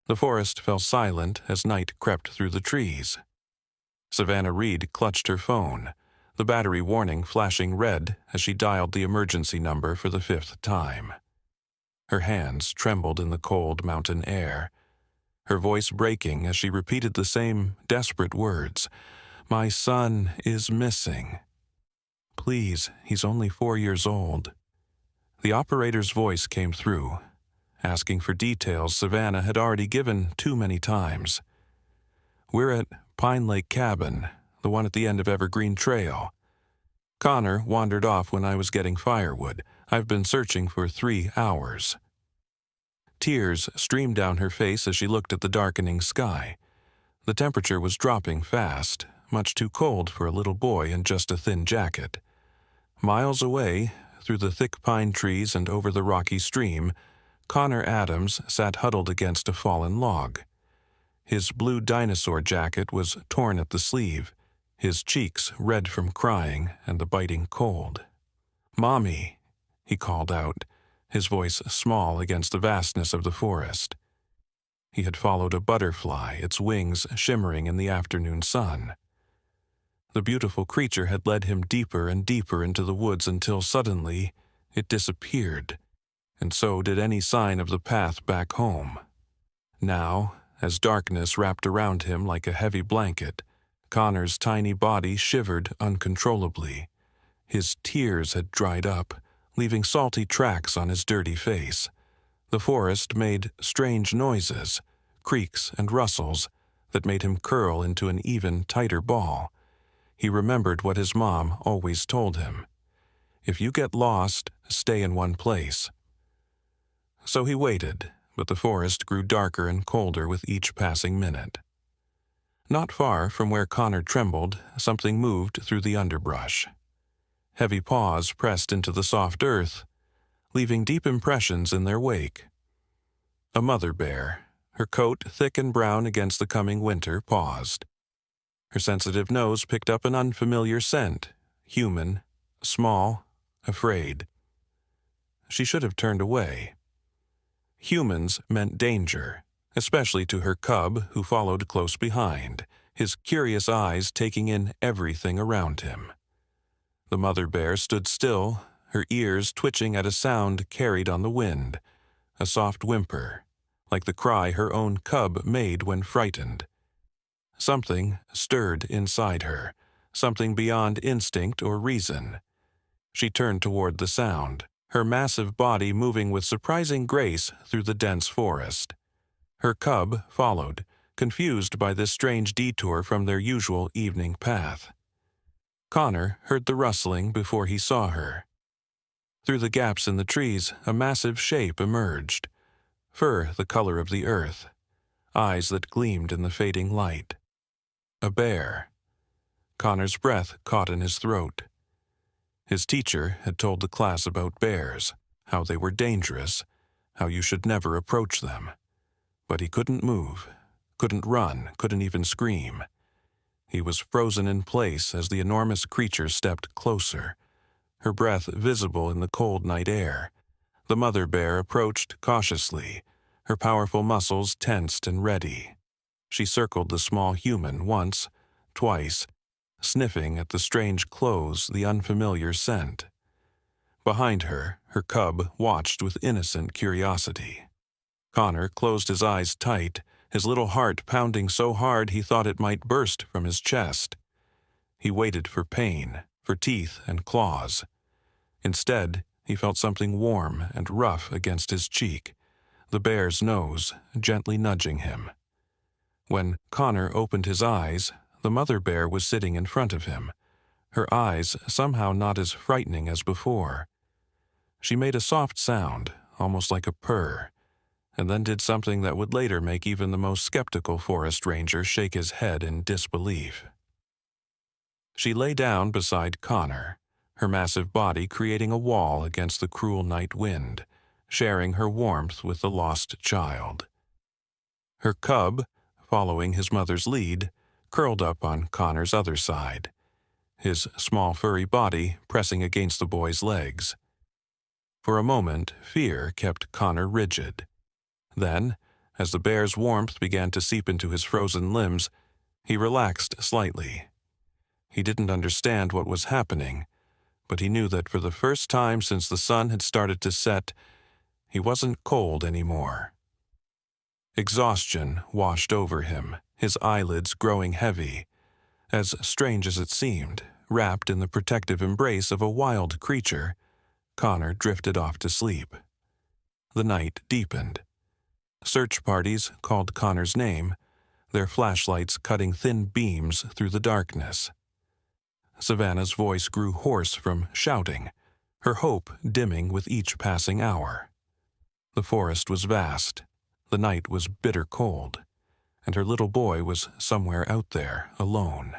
The forest fell silent as night crept through the trees. Savannah Reed clutched her phone, the battery warning flashing red as she dialed the emergency number for the 5th time. Her hands trembled in the cold mountain air, her voice breaking as she repeated the same desperate words. "My son is missing. Please, he's only 4 years old." The operator's voice came through, asking for details Savannah had already given too many times. "We're at Pine Lake Cabin, the one at the end of Evergreen Trail. Connor wandered off when I was getting firewood. I've been searching for 3 hours." Tears streamed down her face as she looked at the darkening sky. The temperature was dropping fast, much too cold for a little boy in just a thin jacket. Miles away, through the thick pine trees and over the rocky stream, Connor Adams sat huddled against a fallen log. His blue dinosaur jacket was torn at the sleeve, his cheeks red from crying and the biting cold. "Mommy," he called out, his voice small against the vastness of the forest. He had followed a butterfly, its wings shimmering in the afternoon sun. The beautiful creature had led him deeper and deeper into the woods until suddenly it disappeared, and so did any sign of the path back home. Now, as darkness wrapped around him like a heavy blanket, Connor's tiny body shivered uncontrollably. His tears had dried up, leaving salty tracks on his dirty face. The forest made strange noises, creaks and rustles, that made him curl into an even tighter ball. He remembered what his mom always told him. If you get lost, stay in one place. So he waited, but the forest grew darker and colder with each passing minute. Not far from where Connor trembled, something moved through the underbrush. Heavy paws pressed into the soft earth, leaving deep impressions in their wake. A mother bear, her coat thick and brown against the coming winter, paused. Her sensitive nose picked up an unfamiliar scent, human, small, afraid. She should have turned away. Humans meant danger, especially to her cub who followed close behind, his curious eyes taking in everything around him. The mother bear stood still, her ears twitching at a sound carried on the wind, a soft whimper, like the cry her own cub made when frightened. Something stirred inside her, something beyond instinct or reason. She turned toward the sound, her massive body moving with surprising grace through the dense forest. Her cub followed, confused by this strange detour from their usual evening path. Connor heard the rustling before he saw her. Through the gaps in the trees, a massive shape emerged, fur the color of the earth, eyes that gleamed in the fading light. A bear. Connor's breath caught in his throat. His teacher had told the class about bears, how they were dangerous, how you should never approach them. But he couldn't move, couldn't run, couldn't even scream. He was frozen in place as the enormous creature stepped closer, her breath visible in the cold night air. The mother bear approached cautiously, her powerful muscles tensed and ready. She circled the small human once, twice, sniffing at the strange clothes, the unfamiliar scent. Behind her, her cub watched with innocent curiosity. Connor closed his eyes tight, his little heart pounding so hard he thought it might burst from his chest. He waited for pain, for teeth and claws. Instead, he felt something warm and rough against his cheek, the bear's nose gently nudging him. When Connor opened his eyes, the mother bear was sitting in front of him, her eyes somehow not as frightening as before. She made a soft sound, almost like a purr, and then did something that would later make even the most skeptical forest ranger shake his head in disbelief. She lay down beside Connor, her massive body creating a wall against the cruel night wind, sharing her warmth with the lost child. Her cub, following his mother's lead, curled up on Connor's other side, his small furry body pressing against the boy's legs. For a moment, fear kept Connor rigid. Then, As the bear's warmth began to seep into his frozen limbs, he relaxed slightly. He didn't understand what was happening, but he knew that for the first time since the sun had started to set, he wasn't cold anymore. Exhaustion washed over him, his eyelids growing heavy. As strange as it seemed, wrapped in the protective embrace of a wild creature, Connor drifted off to sleep. The night deepened. Search parties called Connor's name, their flashlights cutting thin beams through the darkness. Savannah's voice grew hoarse from shouting, her hope dimming with each passing hour. The forest was vast, the night was bitter cold, and her little boy was somewhere out there, alone.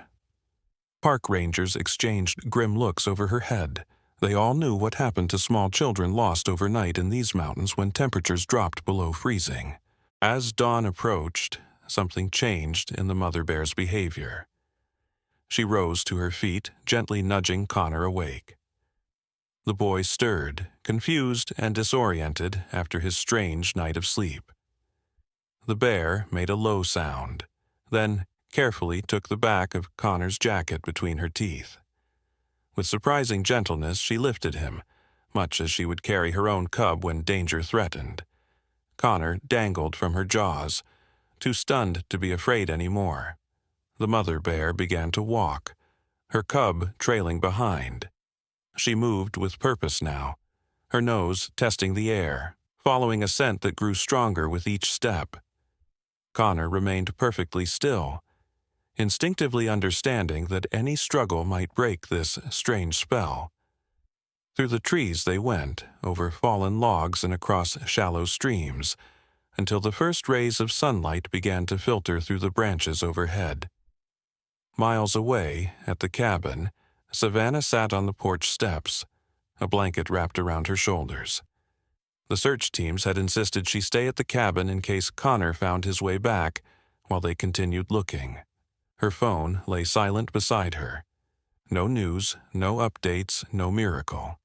Park rangers exchanged grim looks over her head. They all knew what happened to small children lost overnight in these mountains when temperatures dropped below freezing. As dawn approached, something changed in the mother bear's behavior. She rose to her feet, gently nudging Connor awake. The boy stirred, confused and disoriented after his strange night of sleep. The bear made a low sound, then carefully took the back of Connor's jacket between her teeth. With surprising gentleness, she lifted him, much as she would carry her own cub when danger threatened. Connor dangled from her jaws, too stunned to be afraid anymore. The mother bear began to walk, her cub trailing behind. She moved with purpose now, her nose testing the air, following a scent that grew stronger with each step. Connor remained perfectly still, instinctively understanding that any struggle might break this strange spell. Through the trees they went, over fallen logs and across shallow streams, until the first rays of sunlight began to filter through the branches overhead. Miles away, at the cabin, Savannah sat on the porch steps, a blanket wrapped around her shoulders. The search teams had insisted she stay at the cabin in case Connor found his way back, while they continued looking. Her phone lay silent beside her. No news, no updates, no miracle.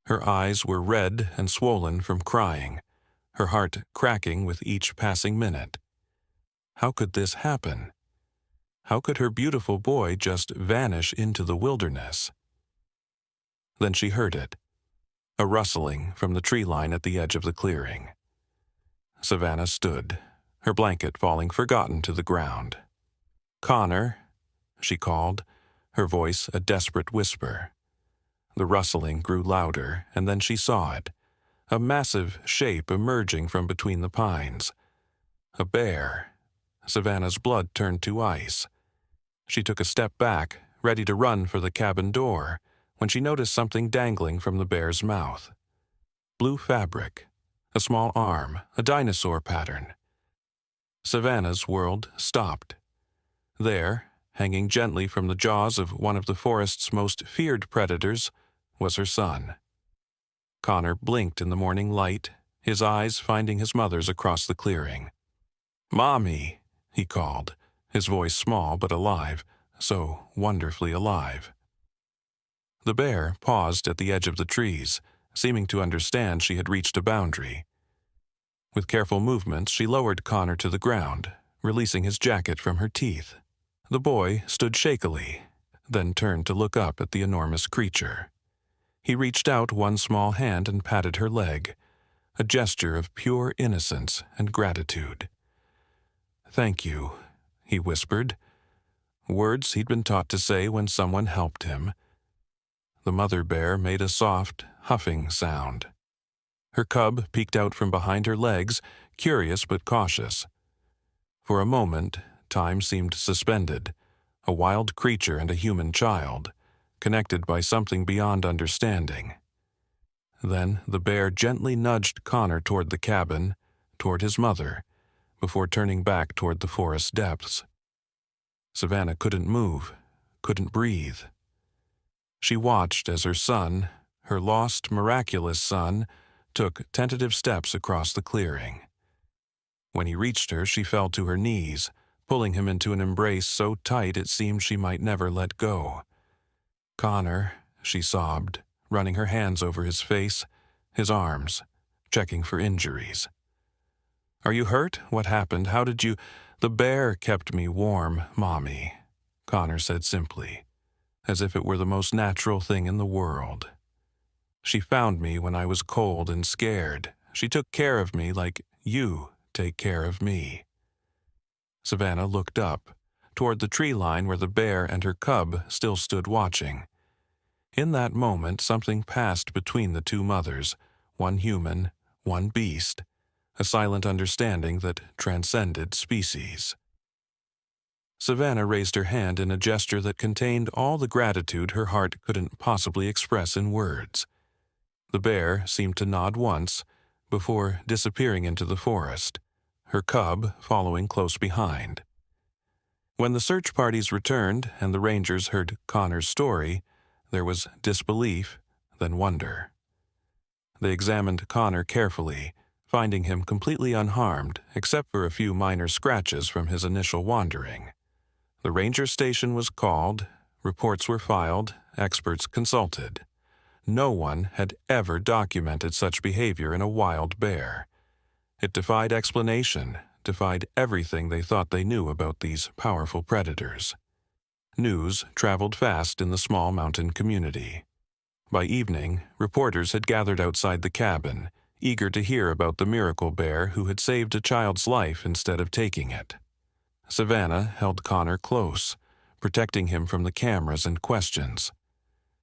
Her eyes were red and swollen from crying, her heart cracking with each passing minute. How could this happen? How could her beautiful boy just vanish into the wilderness? Then she heard it, a rustling from the tree line at the edge of the clearing. Savannah stood, her blanket falling forgotten to the ground. "Connor," she called, her voice a desperate whisper. The rustling grew louder, and then she saw it, a massive shape emerging from between the pines. A bear. Savannah's blood turned to ice. She took a step back, ready to run for the cabin door, when she noticed something dangling from the bear's mouth. Blue fabric, a small arm, a dinosaur pattern. Savannah's world stopped. There, hanging gently from the jaws of one of the forest's most feared predators, was her son. Connor blinked in the morning light, his eyes finding his mother's across the clearing. "Mommy," he called, his voice small but alive, so wonderfully alive. The bear paused at the edge of the trees, seeming to understand she had reached a boundary. With careful movements, she lowered Connor to the ground, releasing his jacket from her teeth. The boy stood shakily, then turned to look up at the enormous creature. He reached out one small hand and patted her leg, a gesture of pure innocence and gratitude. "Thank you," he whispered, words he'd been taught to say when someone helped him. The mother bear made a soft, huffing sound. Her cub peeked out from behind her legs, curious but cautious. For a moment, time seemed suspended, a wild creature and a human child, connected by something beyond understanding. Then the bear gently nudged Connor toward the cabin, toward his mother, before turning back toward the forest depths. Savannah couldn't move, couldn't breathe. She watched as her son, her lost, miraculous son, took tentative steps across the clearing. When he reached her, she fell to her knees, pulling him into an embrace so tight it seemed she might never let go. "Connor," she sobbed, running her hands over his face, his arms, checking for injuries. "Are you hurt? What happened? How did you—" "The bear kept me warm, Mommy," Connor said simply, as if it were the most natural thing in the world. "She found me when I was cold and scared. She took care of me like you take care of me." Savannah looked up, toward the tree line where the bear and her cub still stood watching. In that moment, something passed between the two mothers, one human, one beast, a silent understanding that transcended species. Savannah raised her hand in a gesture that contained all the gratitude her heart couldn't possibly express in words. The bear seemed to nod once, before disappearing into the forest, her cub following close behind. When the search parties returned and the rangers heard Connor's story, there was disbelief, then wonder. They examined Connor carefully, finding him completely unharmed except for a few minor scratches from his initial wandering. The ranger station was called, reports were filed, experts consulted. No one had ever documented such behavior in a wild bear. It defied explanation, defied everything they thought they knew about these powerful predators. News traveled fast in the small mountain community. By evening, reporters had gathered outside the cabin, eager to hear about the miracle bear who had saved a child's life instead of taking it. Savannah held Connor close, protecting him from the cameras and questions.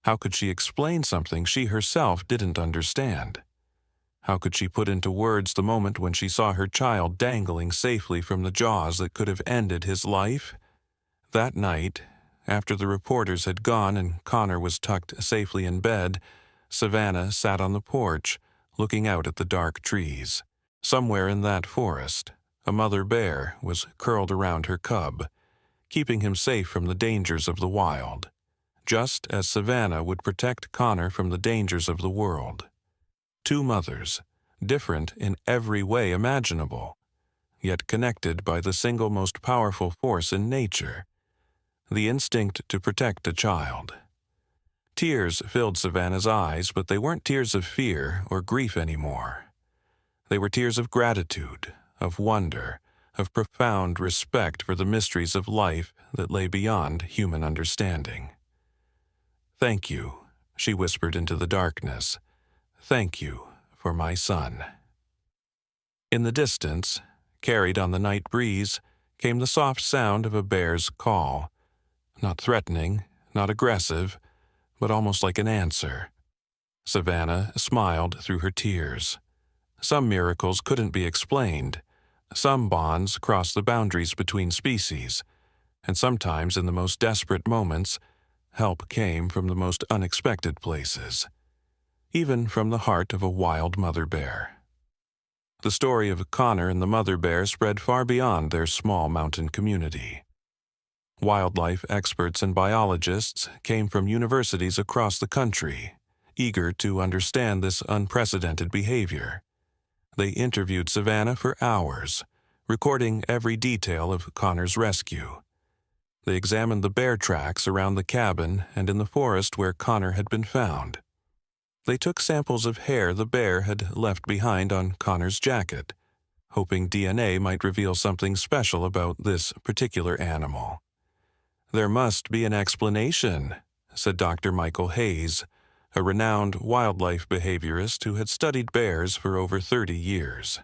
How could she explain something she herself didn't understand? How could she put into words the moment when she saw her child dangling safely from the jaws that could have ended his life? That night, after the reporters had gone and Connor was tucked safely in bed, Savannah sat on the porch, looking out at the dark trees. Somewhere in that forest, a mother bear was curled around her cub, keeping him safe from the dangers of the wild, just as Savannah would protect Connor from the dangers of the world. Two mothers, different in every way imaginable, yet connected by the single most powerful force in nature, the instinct to protect a child. Tears filled Savannah's eyes, but they weren't tears of fear or grief anymore. They were tears of gratitude, of wonder, of profound respect for the mysteries of life that lay beyond human understanding. "Thank you," she whispered into the darkness. "Thank you for my son." In the distance, carried on the night breeze, came the soft sound of a bear's call. Not threatening, not aggressive, but almost like an answer. Savannah smiled through her tears. Some miracles couldn't be explained. Some bonds crossed the boundaries between species, and sometimes in the most desperate moments, help came from the most unexpected places, even from the heart of a wild mother bear. The story of Connor and the mother bear spread far beyond their small mountain community. Wildlife experts and biologists came from universities across the country, eager to understand this unprecedented behavior. They interviewed Savannah for hours, recording every detail of Connor's rescue. They examined the bear tracks around the cabin and in the forest where Connor had been found. They took samples of hair the bear had left behind on Connor's jacket, hoping DNA might reveal something special about this particular animal. "There must be an explanation," said Dr. Michael Hayes, a renowned wildlife behaviorist who had studied bears for over 30 years.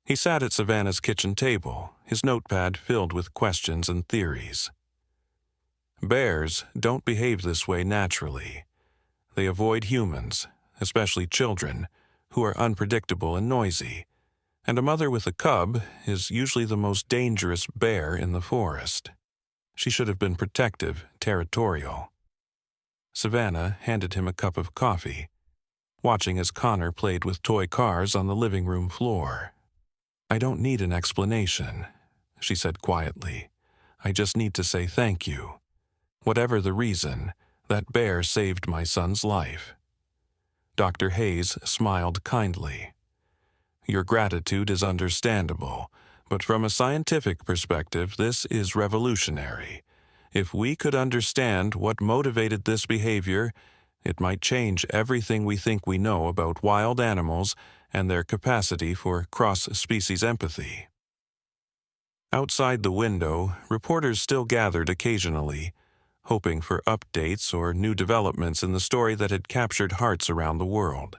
He sat at Savannah's kitchen table, his notepad filled with questions and theories. "Bears don't behave this way naturally. They avoid humans, especially children, who are unpredictable and noisy, and a mother with a cub is usually the most dangerous bear in the forest. She should have been protective, territorial." Savannah handed him a cup of coffee, watching as Connor played with toy cars on the living room floor. "I don't need an explanation," she said quietly. "I just need to say thank you. Whatever the reason, that bear saved my son's life." Dr. Hayes smiled kindly. "Your gratitude is understandable, but from a scientific perspective, this is revolutionary. If we could understand what motivated this behavior, it might change everything we think we know about wild animals and their capacity for cross-species empathy. Outside the window, reporters still gathered occasionally, hoping for updates or new developments in the story that had captured hearts around the world.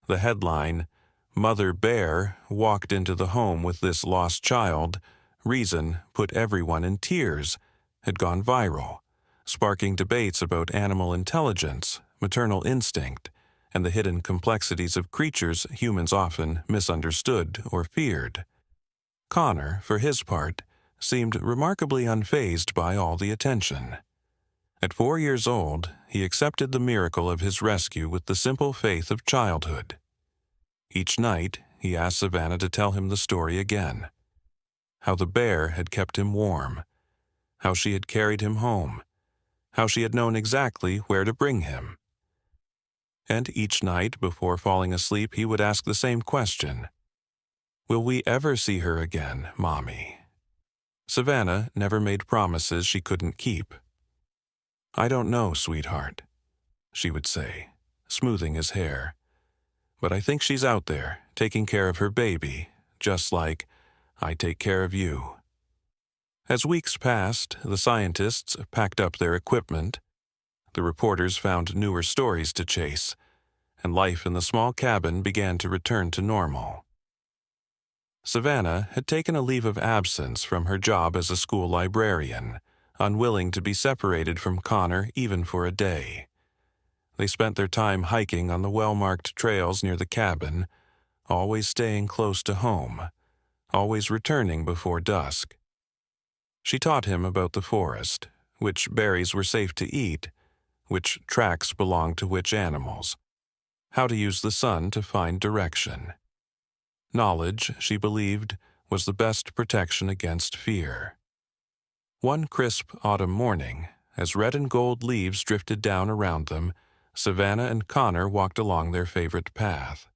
The headline, "Mother Bear Walked into the Home with This Lost Child, Reason Put Everyone in Tears," had gone viral, sparking debates about animal intelligence, maternal instinct, and the hidden complexities of creatures humans often misunderstood or feared. Connor, for his part, seemed remarkably unfazed by all the attention. At 4 years old, he accepted the miracle of his rescue with the simple faith of childhood. Each night, he asked Savannah to tell him the story again. How the bear had kept him warm, how she had carried him home, how she had known exactly where to bring him. And each night, before falling asleep, he would ask the same question. "Will we ever see her again, Mommy?" Savannah never made promises she couldn't keep. "I don't know, sweetheart," she would say, smoothing his hair. "But I think she's out there, taking care of her baby, just like I take care of you." As weeks passed, the scientists packed up their equipment. The reporters found newer stories to chase, and life in the small cabin began to return to normal. Savannah had taken a leave of absence from her job as a school librarian, unwilling to be separated from Connor even for a day. They spent their time hiking on the well-marked trails near the cabin, always staying close to home, always returning before dusk. She taught him about the forest, which berries were safe to eat, which tracks belonged to which animals, how to use the sun to find direction. Knowledge, she believed, was the best protection against fear. One crisp autumn morning, as red and gold leaves drifted down around them, Savannah and Connor walked along their favorite path.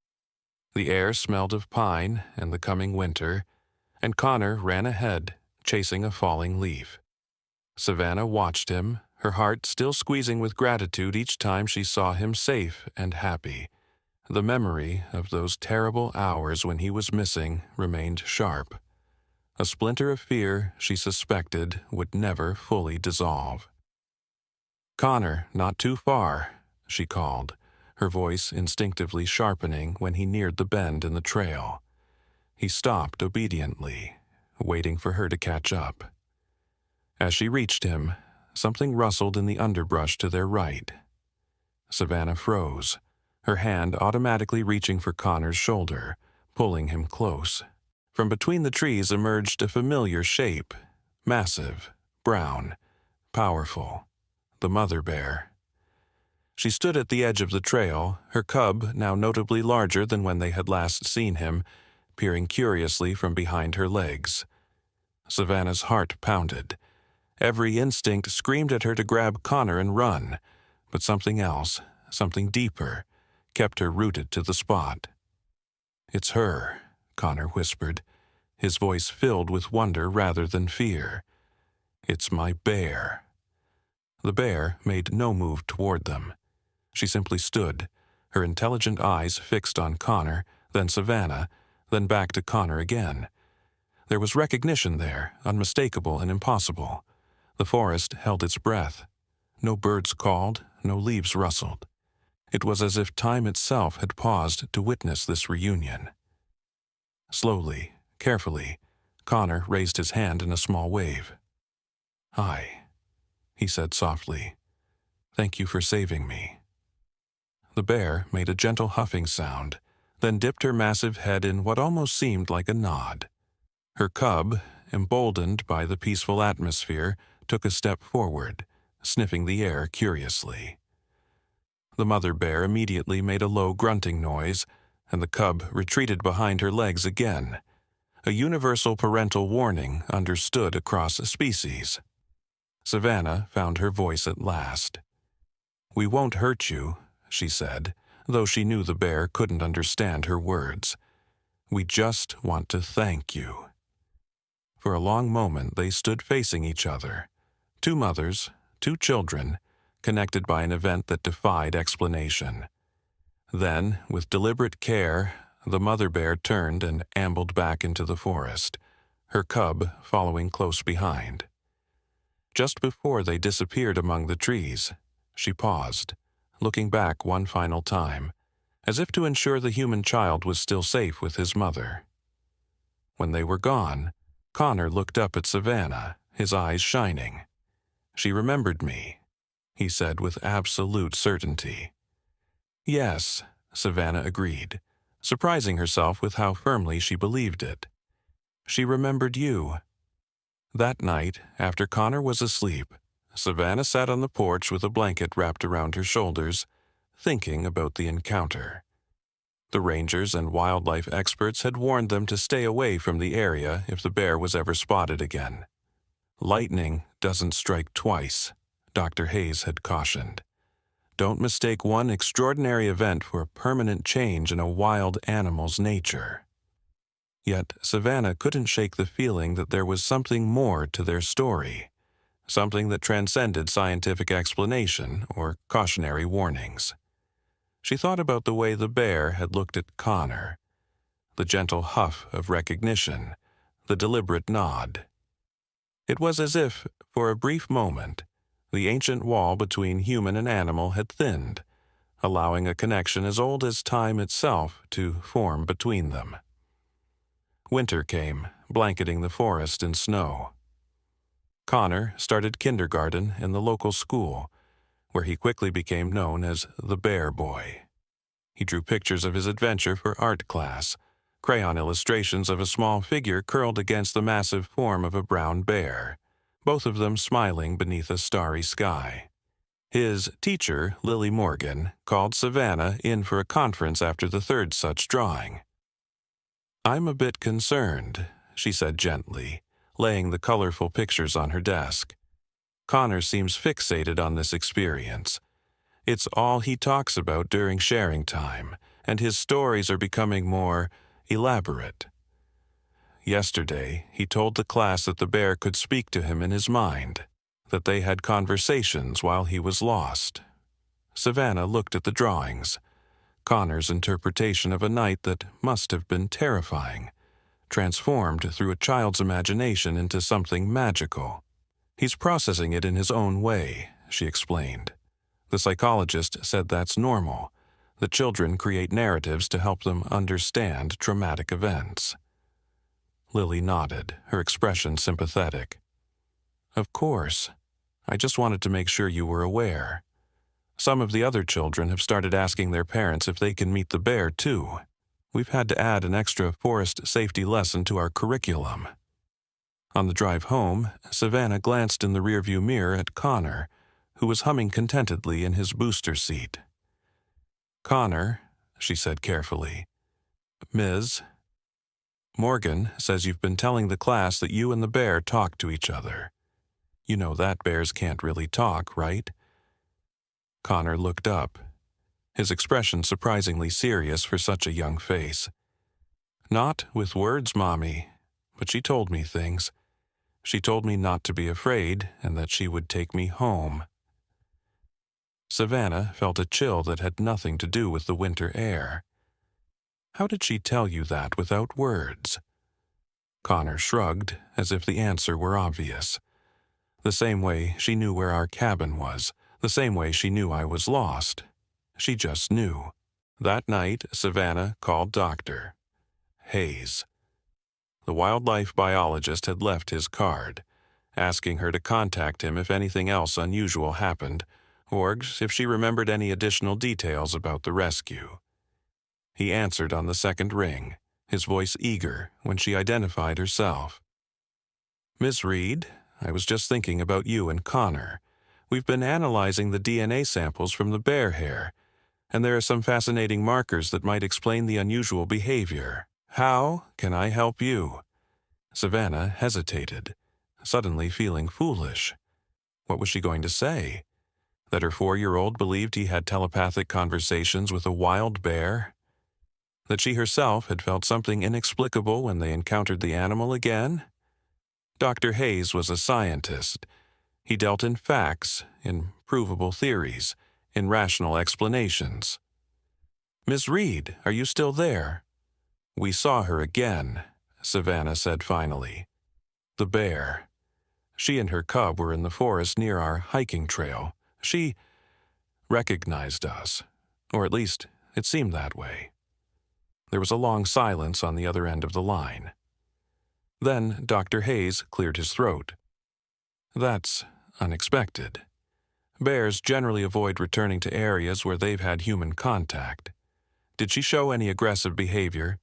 The air smelled of pine and the coming winter, and Connor ran ahead, chasing a falling leaf. Savannah watched him, her heart still squeezing with gratitude each time she saw him safe and happy. The memory of those terrible hours when he was missing remained sharp. A splinter of fear she suspected would never fully dissolve. "Connor, not too far," she called, her voice instinctively sharpening when he neared the bend in the trail. He stopped obediently, waiting for her to catch up. As she reached him, something rustled in the underbrush to their right. Savannah froze, her hand automatically reaching for Connor's shoulder, pulling him close. From between the trees emerged a familiar shape, massive, brown, powerful, the mother bear. She stood at the edge of the trail, her cub now notably larger than when they had last seen him, peering curiously from behind her legs. Savannah's heart pounded. Every instinct screamed at her to grab Connor and run, but something else, something deeper, kept her rooted to the spot. "It's her," Connor whispered, his voice filled with wonder rather than fear. "It's my bear." The bear made no move toward them. She simply stood, her intelligent eyes fixed on Connor, then Savannah, then back to Connor again. There was recognition there, unmistakable and impossible. The forest held its breath. No birds called, no leaves rustled. It was as if time itself had paused to witness this reunion. Slowly, carefully, Connor raised his hand in a small wave. "Hi," he said softly. "Thank you for saving me." The bear made a gentle huffing sound, then dipped her massive head in what almost seemed like a nod. Her cub, emboldened by the peaceful atmosphere, took a step forward, sniffing the air curiously. The mother bear immediately made a low grunting noise, and the cub retreated behind her legs again, a universal parental warning understood across species. Savannah found her voice at last. "We won't hurt you," she said, though she knew the bear couldn't understand her words. "We just want to thank you." For a long moment they stood facing each other, two mothers, two children, connected by an event that defied explanation. Then, with deliberate care, The mother bear turned and ambled back into the forest, her cub following close behind. Just before they disappeared among the trees, she paused, looking back one final time, as if to ensure the human child was still safe with his mother. When they were gone, Connor looked up at Savannah, his eyes shining. "She remembered me," he said with absolute certainty. "Yes," Savannah agreed, surprising herself with how firmly she believed it. "She remembered you." That night, after Connor was asleep, Savannah sat on the porch with a blanket wrapped around her shoulders, thinking about the encounter. The rangers and wildlife experts had warned them to stay away from the area if the bear was ever spotted again. "Lightning doesn't strike twice," Dr. Hayes had cautioned. "Don't mistake one extraordinary event for a permanent change in a wild animal's nature." Yet Savannah couldn't shake the feeling that there was something more to their story, something that transcended scientific explanation or cautionary warnings. She thought about the way the bear had looked at Connor, the gentle huff of recognition, the deliberate nod. It was as if, for a brief moment, the ancient wall between human and animal had thinned, allowing a connection as old as time itself to form between them. Winter came, blanketing the forest in snow. Connor started kindergarten in the local school, where he quickly became known as the Bear Boy. He drew pictures of his adventure for art class, crayon illustrations of a small figure curled against the massive form of a brown bear, both of them smiling beneath a starry sky. His teacher, Lily Morgan, called Savannah in for a conference after the third such drawing. "I'm a bit concerned," she said gently, laying the colorful pictures on her desk. "Connor seems fixated on this experience. It's all he talks about during sharing time, and his stories are becoming more elaborate. Yesterday, he told the class that the bear could speak to him in his mind, that they had conversations while he was lost." Savannah looked at the drawings, Connor's interpretation of a night that must have been terrifying, transformed through a child's imagination into something magical. "He's processing it in his own way," she explained. "The psychologist said that's normal. The children create narratives to help them understand traumatic events." Lily nodded, her expression sympathetic. "Of course. I just wanted to make sure you were aware. Some of the other children have started asking their parents if they can meet the bear, too. We've had to add an extra forest safety lesson to our curriculum." On the drive home, Savannah glanced in the rearview mirror at Connor, who was humming contentedly in his booster seat. "Connor," she said carefully, "Ms. Morgan says you've been telling the class that you and the bear talk to each other. You know that bears can't really talk, right?" Connor looked up, his expression surprisingly serious for such a young face. "Not with words, Mommy, but she told me things. She told me not to be afraid and that she would take me home." Savannah felt a chill that had nothing to do with the winter air. "How did she tell you that without words?" Connor shrugged, as if the answer were obvious. "The same way she knew where our cabin was, the same way she knew I was lost. She just knew." That night, Savannah called Dr. Hayes. The wildlife biologist had left his card, asking her to contact him if anything else unusual happened, or if she remembered any additional details about the rescue. He answered on the second ring, his voice eager when she identified herself. "Miss Reed, I was just thinking about you and Connor. We've been analyzing the DNA samples from the bear hair, and there are some fascinating markers that might explain the unusual behavior. How can I help you?" Savannah hesitated, suddenly feeling foolish. What was she going to say? That her 4-year-old believed he had telepathic conversations with a wild bear? That she herself had felt something inexplicable when they encountered the animal again? Dr. Hayes was a scientist. He dealt in facts, in provable theories, in rational explanations. "Miss Reed, are you still there?" "We saw her again," Savannah said finally. "The bear. She and her cub were in the forest near our hiking trail. She recognized us, or at least it seemed that way." There was a long silence on the other end of the line. Then Dr. Hayes cleared his throat. "That's unexpected. Bears generally avoid returning to areas where they've had human contact. Did she show any aggressive behavior?"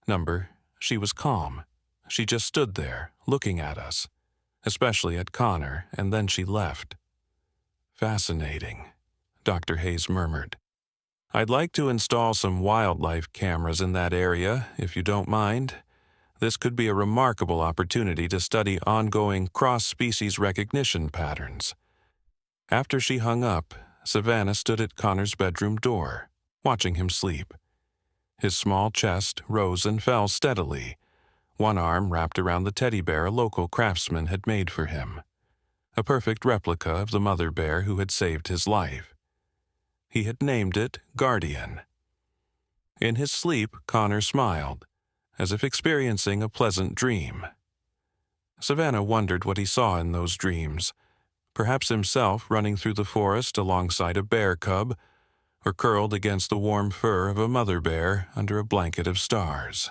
"Number, she was calm. She just stood there, looking at us, especially at Connor, and then she left." "Fascinating," Dr. Hayes murmured. "I'd like to install some wildlife cameras in that area, if you don't mind. This could be a remarkable opportunity to study ongoing cross-species recognition patterns." After she hung up, Savannah stood at Connor's bedroom door, watching him sleep. His small chest rose and fell steadily, one arm wrapped around the teddy bear a local craftsman had made for him, a perfect replica of the mother bear who had saved his life. He had named it Guardian. In his sleep, Connor smiled, as if experiencing a pleasant dream. Savannah wondered what he saw in those dreams, perhaps himself running through the forest alongside a bear cub, or curled against the warm fur of a mother bear under a blanket of stars.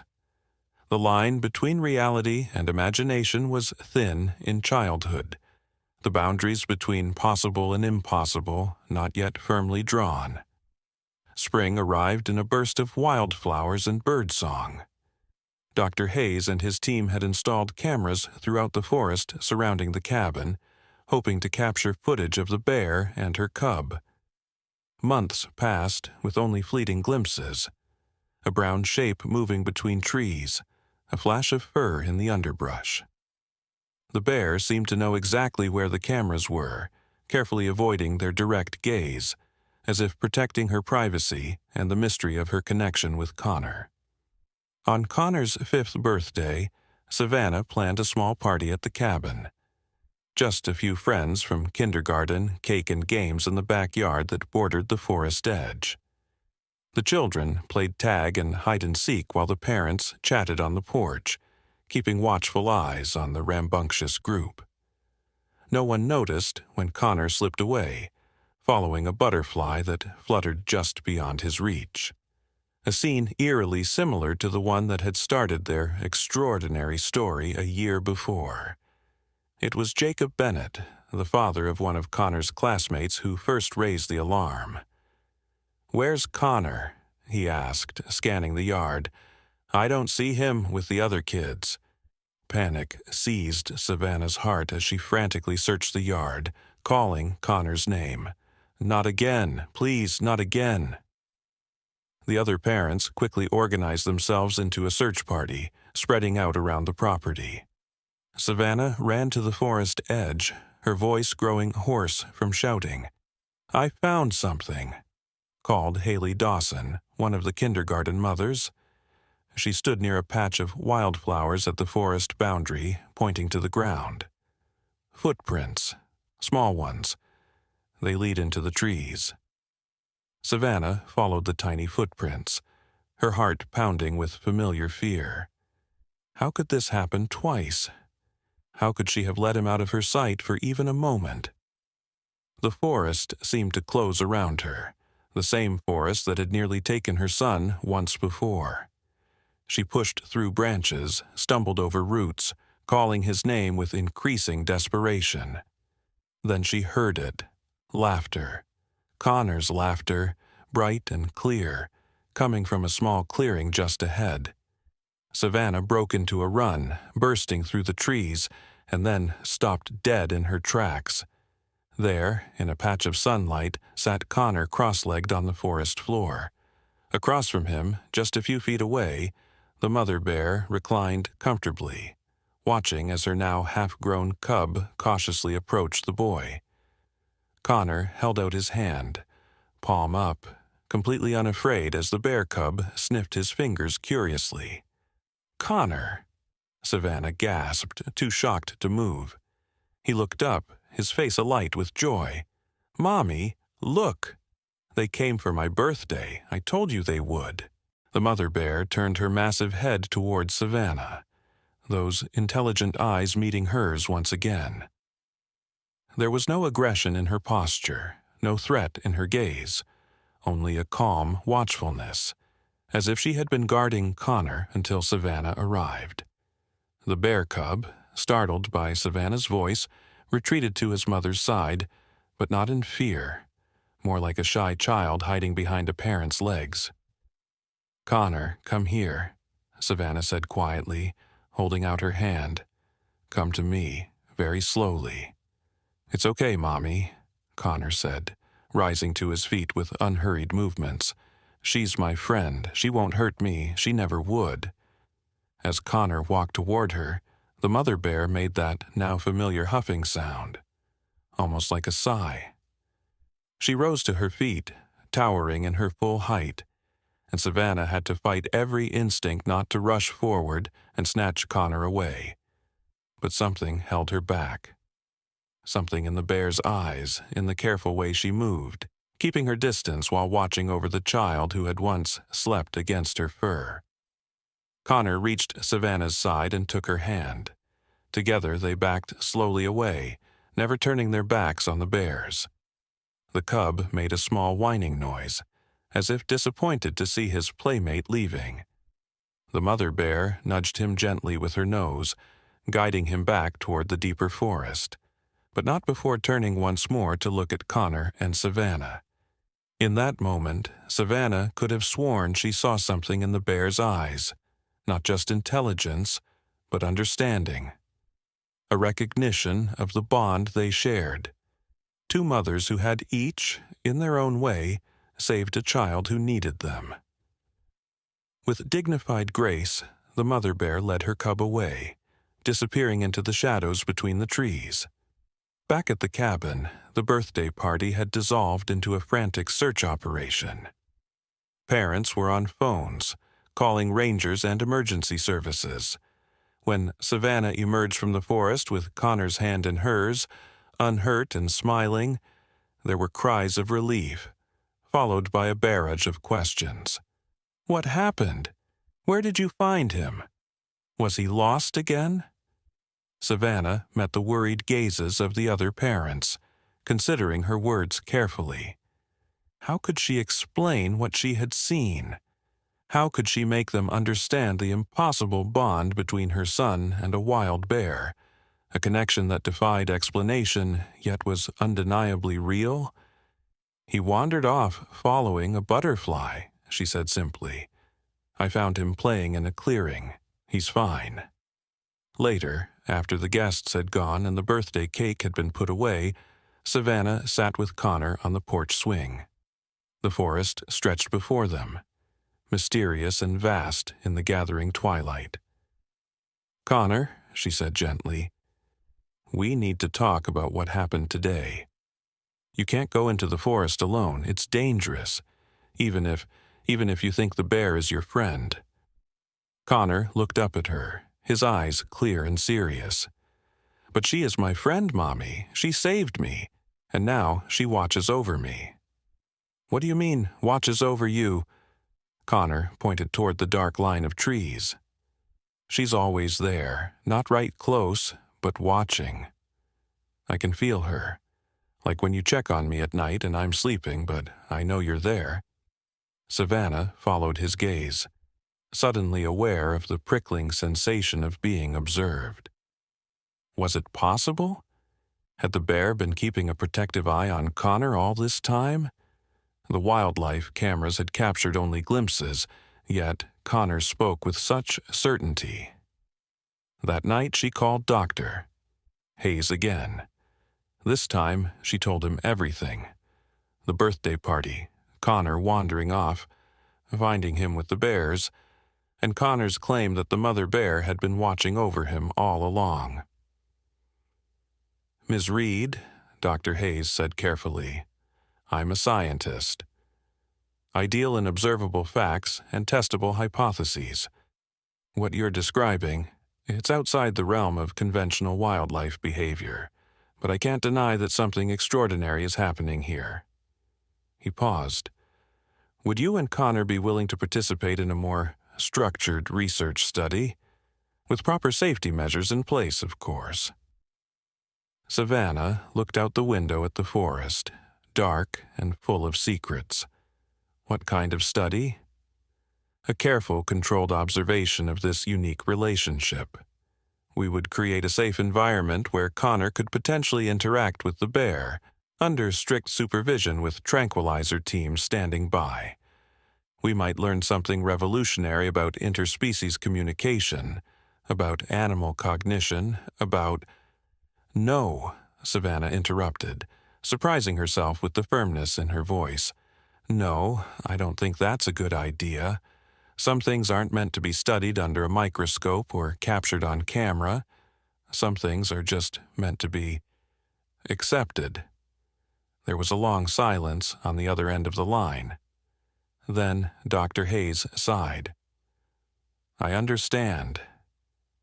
The line between reality and imagination was thin in childhood, the boundaries between possible and impossible not yet firmly drawn. Spring arrived in a burst of wildflowers and birdsong. Dr. Hayes and his team had installed cameras throughout the forest surrounding the cabin, hoping to capture footage of the bear and her cub. Months passed with only fleeting glimpses, a brown shape moving between trees, a flash of fur in the underbrush. The bear seemed to know exactly where the cameras were, carefully avoiding their direct gaze, as if protecting her privacy and the mystery of her connection with Connor. On Connor's 5th birthday, Savannah planned a small party at the cabin. Just a few friends from kindergarten, cake and games in the backyard that bordered the forest edge. The children played tag and hide-and-seek while the parents chatted on the porch, keeping watchful eyes on the rambunctious group. No one noticed when Connor slipped away, following a butterfly that fluttered just beyond his reach. A scene eerily similar to the one that had started their extraordinary story a year before. It was Jacob Bennett, the father of one of Connor's classmates, who first raised the alarm. "Where's Connor?" he asked, scanning the yard. "I don't see him with the other kids." Panic seized Savannah's heart as she frantically searched the yard, calling Connor's name. "Not again, please, not again." The other parents quickly organized themselves into a search party, spreading out around the property. Savannah ran to the forest edge, her voice growing hoarse from shouting. "I found something," called Haley Dawson, one of the kindergarten mothers. She stood near a patch of wildflowers at the forest boundary, pointing to the ground. "Footprints, small ones. They lead into the trees." Savannah followed the tiny footprints, her heart pounding with familiar fear. How could this happen twice? How could she have let him out of her sight for even a moment? The forest seemed to close around her, the same forest that had nearly taken her son once before. She pushed through branches, stumbled over roots, calling his name with increasing desperation. Then she heard it. Laughter. Connor's laughter, bright and clear, coming from a small clearing just ahead. Savannah broke into a run, bursting through the trees, and then stopped dead in her tracks. There, in a patch of sunlight, sat Connor cross-legged on the forest floor. Across from him, just a few feet away, the mother bear reclined comfortably, watching as her now half-grown cub cautiously approached the boy. Connor held out his hand, palm up, completely unafraid as the bear cub sniffed his fingers curiously. "Connor!" Savannah gasped, too shocked to move. He looked up, his face alight with joy. "Mommy, look! They came for my birthday. I told you they would." The mother bear turned her massive head towards Savannah, those intelligent eyes meeting hers once again. There was no aggression in her posture, no threat in her gaze, only a calm watchfulness, as if she had been guarding Connor until Savannah arrived. The bear cub, startled by Savannah's voice, retreated to his mother's side, but not in fear, more like a shy child hiding behind a parent's legs. "Connor, come here," Savannah said quietly, holding out her hand. "Come to me, very slowly." "It's okay, Mommy," Connor said, rising to his feet with unhurried movements. "She's my friend. She won't hurt me. She never would." As Connor walked toward her, the mother bear made that now familiar huffing sound, almost like a sigh. She rose to her feet, towering in her full height, and Savannah had to fight every instinct not to rush forward and snatch Connor away. But something held her back. Something in the bear's eyes, in the careful way she moved, keeping her distance while watching over the child who had once slept against her fur. Connor reached Savannah's side and took her hand. Together they backed slowly away, never turning their backs on the bears. The cub made a small whining noise, as if disappointed to see his playmate leaving. The mother bear nudged him gently with her nose, guiding him back toward the deeper forest, but not before turning once more to look at Connor and Savannah. In that moment, Savannah could have sworn she saw something in the bear's eyes, not just intelligence, but understanding. A recognition of the bond they shared. Two mothers who had each, in their own way, saved a child who needed them. With dignified grace, the mother bear led her cub away, disappearing into the shadows between the trees. Back at the cabin, the birthday party had dissolved into a frantic search operation. Parents were on phones, calling rangers and emergency services. When Savannah emerged from the forest with Connor's hand in hers, unhurt and smiling, there were cries of relief, followed by a barrage of questions. What happened? Where did you find him? Was he lost again? Savannah met the worried gazes of the other parents, considering her words carefully. How could she explain what she had seen? How could she make them understand the impossible bond between her son and a wild bear, a connection that defied explanation yet was undeniably real? "He wandered off following a butterfly," she said simply. "I found him playing in a clearing. He's fine." Later, after the guests had gone and the birthday cake had been put away, Savannah sat with Connor on the porch swing. The forest stretched before them, mysterious and vast in the gathering twilight. "Connor," she said gently, "we need to talk about what happened today. You can't go into the forest alone. It's dangerous, even if you think the bear is your friend." Connor looked up at her, his eyes clear and serious. "But she is my friend, Mommy. She saved me, and now she watches over me." "What do you mean, watches over you?" Connor pointed toward the dark line of trees. "She's always there, not right close, but watching. I can feel her, like when you check on me at night and I'm sleeping, but I know you're there." Savannah followed his gaze, suddenly aware of the prickling sensation of being observed. Was it possible? Had the bear been keeping a protective eye on Connor all this time? The wildlife cameras had captured only glimpses, yet Connor spoke with such certainty. That night she called Dr. Hayes again. This time she told him everything. The birthday party, Connor wandering off, finding him with the bears, and Connor's claim that the mother bear had been watching over him all along. "Ms. Reed," Dr. Hayes said carefully, "I'm a scientist. I deal in observable facts and testable hypotheses. What you're describing, it's outside the realm of conventional wildlife behavior, but I can't deny that something extraordinary is happening here." He paused. Would you and Connor be willing to participate in a more structured research study? With proper safety measures in place, of course. Savannah looked out the window at the forest, dark and full of secrets. What kind of study? A careful, controlled observation of this unique relationship. We would create a safe environment where Connor could potentially interact with the bear, under strict supervision with tranquilizer teams standing by. We might learn something revolutionary about interspecies communication, about animal cognition, about— "No," Savannah interrupted, surprising herself with the firmness in her voice. "No, I don't think that's a good idea. Some things aren't meant to be studied under a microscope or captured on camera. Some things are just meant to be accepted." There was a long silence on the other end of the line. Then Dr. Hayes sighed. "I understand.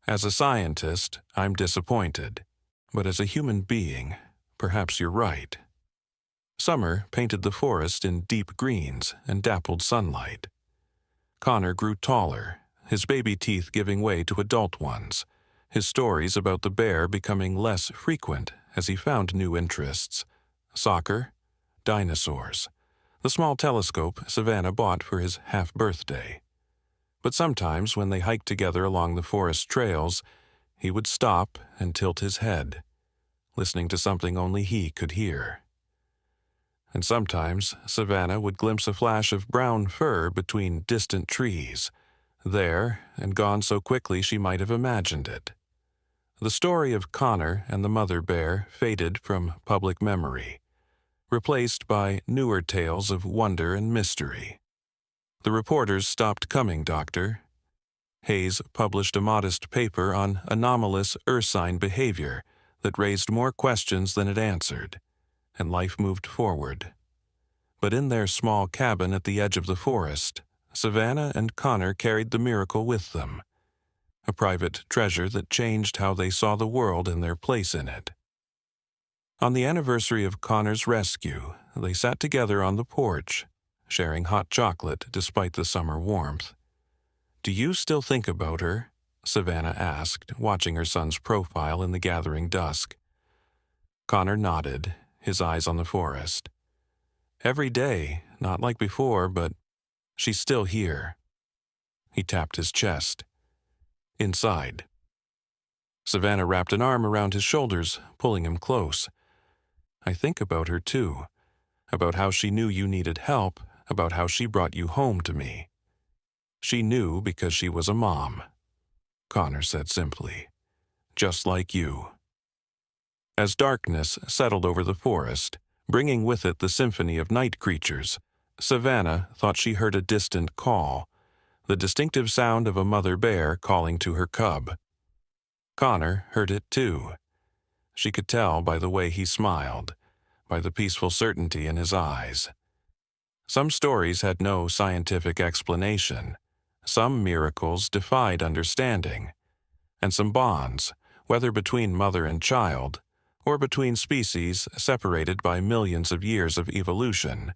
As a scientist, I'm disappointed. But as a human being, perhaps you're right." Summer painted the forest in deep greens and dappled sunlight. Connor grew taller, his baby teeth giving way to adult ones, his stories about the bear becoming less frequent as he found new interests: soccer, dinosaurs, the small telescope Savannah bought for his half-birthday. But sometimes when they hiked together along the forest trails, he would stop and tilt his head, listening to something only he could hear. And sometimes Savannah would glimpse a flash of brown fur between distant trees, there and gone so quickly she might have imagined it. The story of Connor and the mother bear faded from public memory, replaced by newer tales of wonder and mystery. The reporters stopped coming, Doctor. Hayes published a modest paper on anomalous ursine behavior that raised more questions than it answered, and life moved forward. But in their small cabin at the edge of the forest, Savannah and Connor carried the miracle with them, a private treasure that changed how they saw the world and their place in it. On the anniversary of Connor's rescue, they sat together on the porch, sharing hot chocolate despite the summer warmth. "Do you still think about her?" Savannah asked, watching her son's profile in the gathering dusk. Connor nodded, his eyes on the forest. "Every day, not like before, but she's still here." He tapped his chest. "Inside." Savannah wrapped an arm around his shoulders, pulling him close. "I think about her too, about how she knew you needed help, about how she brought you home to me. She knew because she was a mom," Connor said simply. "Just like you." As darkness settled over the forest, bringing with it the symphony of night creatures, Savannah thought she heard a distant call, the distinctive sound of a mother bear calling to her cub. Connor heard it too. She could tell by the way he smiled, by the peaceful certainty in his eyes. Some stories had no scientific explanation. Some miracles defied understanding. And some bonds, whether between mother and child, or between species separated by millions of years of evolution,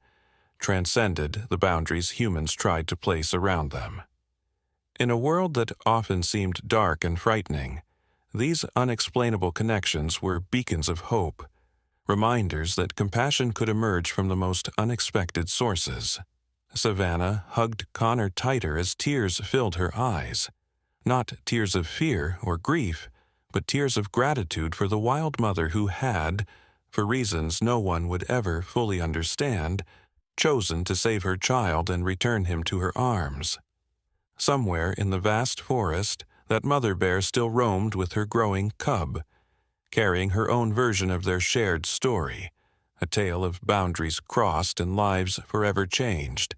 transcended the boundaries humans tried to place around them. In a world that often seemed dark and frightening, these unexplainable connections were beacons of hope, reminders that compassion could emerge from the most unexpected sources. Savannah hugged Connor tighter as tears filled her eyes. Not tears of fear or grief, but tears of gratitude for the wild mother who had, for reasons no one would ever fully understand, chosen to save her child and return him to her arms. Somewhere in the vast forest, that mother bear still roamed with her growing cub, carrying her own version of their shared story, a tale of boundaries crossed and lives forever changed.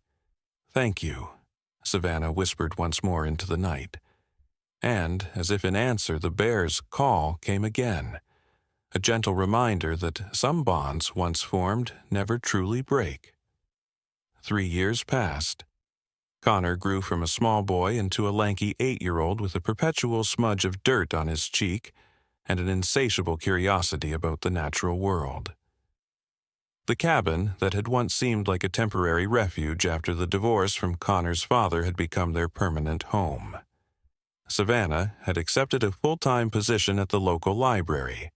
"Thank you," Savannah whispered once more into the night. And, as if in answer, the bear's call came again, a gentle reminder that some bonds once formed never truly break. 3 years passed. Connor grew from a small boy into a lanky 8-year-old with a perpetual smudge of dirt on his cheek and an insatiable curiosity about the natural world. The cabin that had once seemed like a temporary refuge after the divorce from Connor's father had become their permanent home. Savannah had accepted a full-time position at the local library,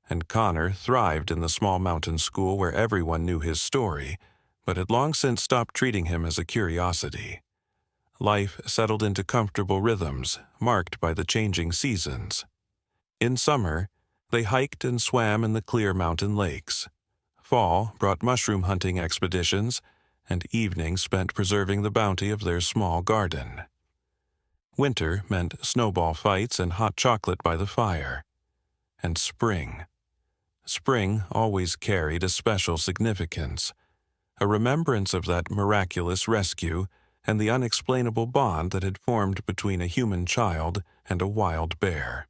and Connor thrived in the small mountain school where everyone knew his story, but had long since stopped treating him as a curiosity. Life settled into comfortable rhythms, marked by the changing seasons. In summer, they hiked and swam in the clear mountain lakes. Fall brought mushroom hunting expeditions, and evenings spent preserving the bounty of their small garden. Winter meant snowball fights and hot chocolate by the fire. And spring. Spring always carried a special significance, a remembrance of that miraculous rescue and the unexplainable bond that had formed between a human child and a wild bear.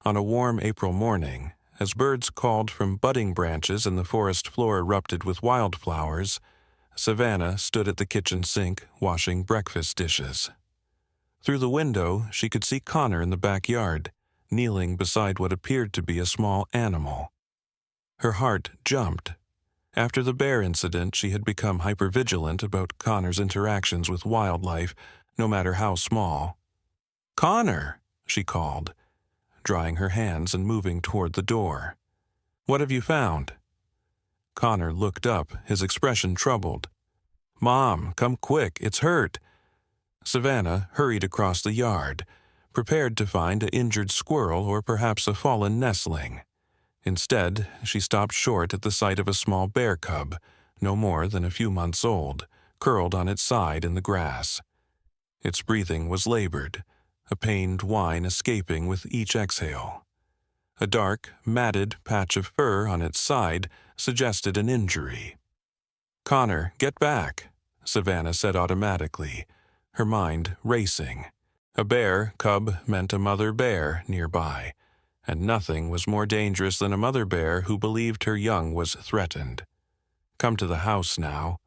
On a warm April morning, as birds called from budding branches and the forest floor erupted with wildflowers, Savannah stood at the kitchen sink washing breakfast dishes. Through the window, she could see Connor in the backyard, kneeling beside what appeared to be a small animal. Her heart jumped. After the bear incident, she had become hypervigilant about Connor's interactions with wildlife, no matter how small. "Connor," she called, drying her hands and moving toward the door. "What have you found?" Connor looked up, his expression troubled. "Mom, come quick, it's hurt." Savannah hurried across the yard, prepared to find an injured squirrel or perhaps a fallen nestling. Instead, she stopped short at the sight of a small bear cub, no more than a few months old, curled on its side in the grass. Its breathing was labored, a pained whine escaping with each exhale. A dark, matted patch of fur on its side suggested an injury. "Connor, get back," Savannah said automatically, her mind racing. A bear cub meant a mother bear nearby, and nothing was more dangerous than a mother bear who believed her young was threatened. "Come to the house now."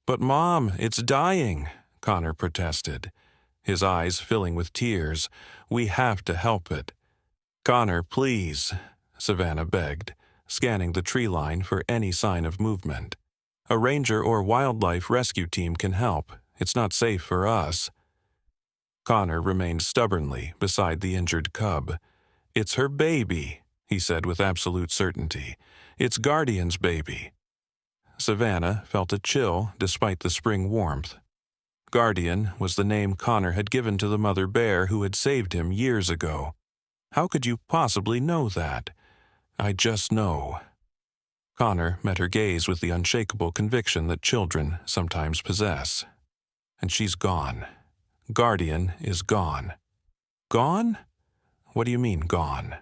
"But Mom, it's dying," Connor protested, his eyes filling with tears. "We have to help it." "Connor, please," Savannah begged, scanning the tree line for any sign of movement. "A ranger or wildlife rescue team can help. It's not safe for us." Connor remained stubbornly beside the injured cub. "It's her baby," he said with absolute certainty. "It's Guardian's baby." Savannah felt a chill despite the spring warmth. Guardian was the name Connor had given to the mother bear who had saved him years ago. "How could you possibly know that?" "I just know." Connor met her gaze with the unshakable conviction that children sometimes possess. "And she's gone. Guardian is gone." "Gone? What do you mean, gone?"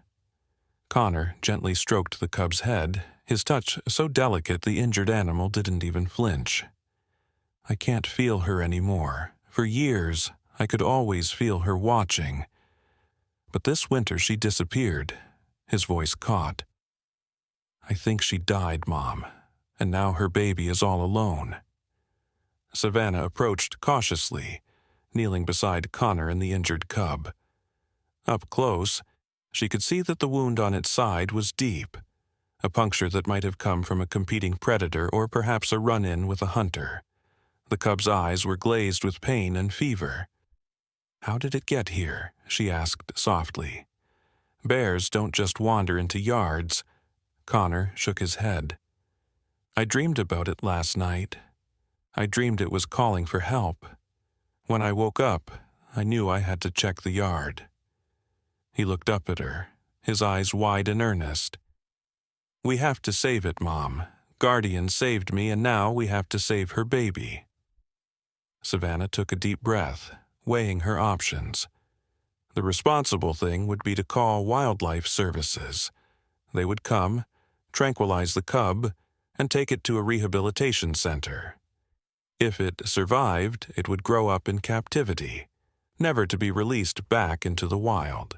Connor gently stroked the cub's head, his touch so delicate the injured animal didn't even flinch. "I can't feel her anymore. For years, I could always feel her watching. But this winter she disappeared." His voice caught. "I think she died, Mom, and now her baby is all alone." Savannah approached cautiously, kneeling beside Connor and the injured cub. Up close, she could see that the wound on its side was deep, a puncture that might have come from a competing predator or perhaps a run-in with a hunter. The cub's eyes were glazed with pain and fever. "How did it get here?" she asked softly. "Bears don't just wander into yards." Connor shook his head. "I dreamed about it last night. I dreamed it was calling for help. When I woke up, I knew I had to check the yard." He looked up at her, his eyes wide and earnest. "We have to save it, Mom. Guardian saved me, and now we have to save her baby." Savannah took a deep breath, weighing her options. The responsible thing would be to call wildlife services. They would come, tranquilize the cub, and take it to a rehabilitation center. If it survived, it would grow up in captivity, never to be released back into the wild.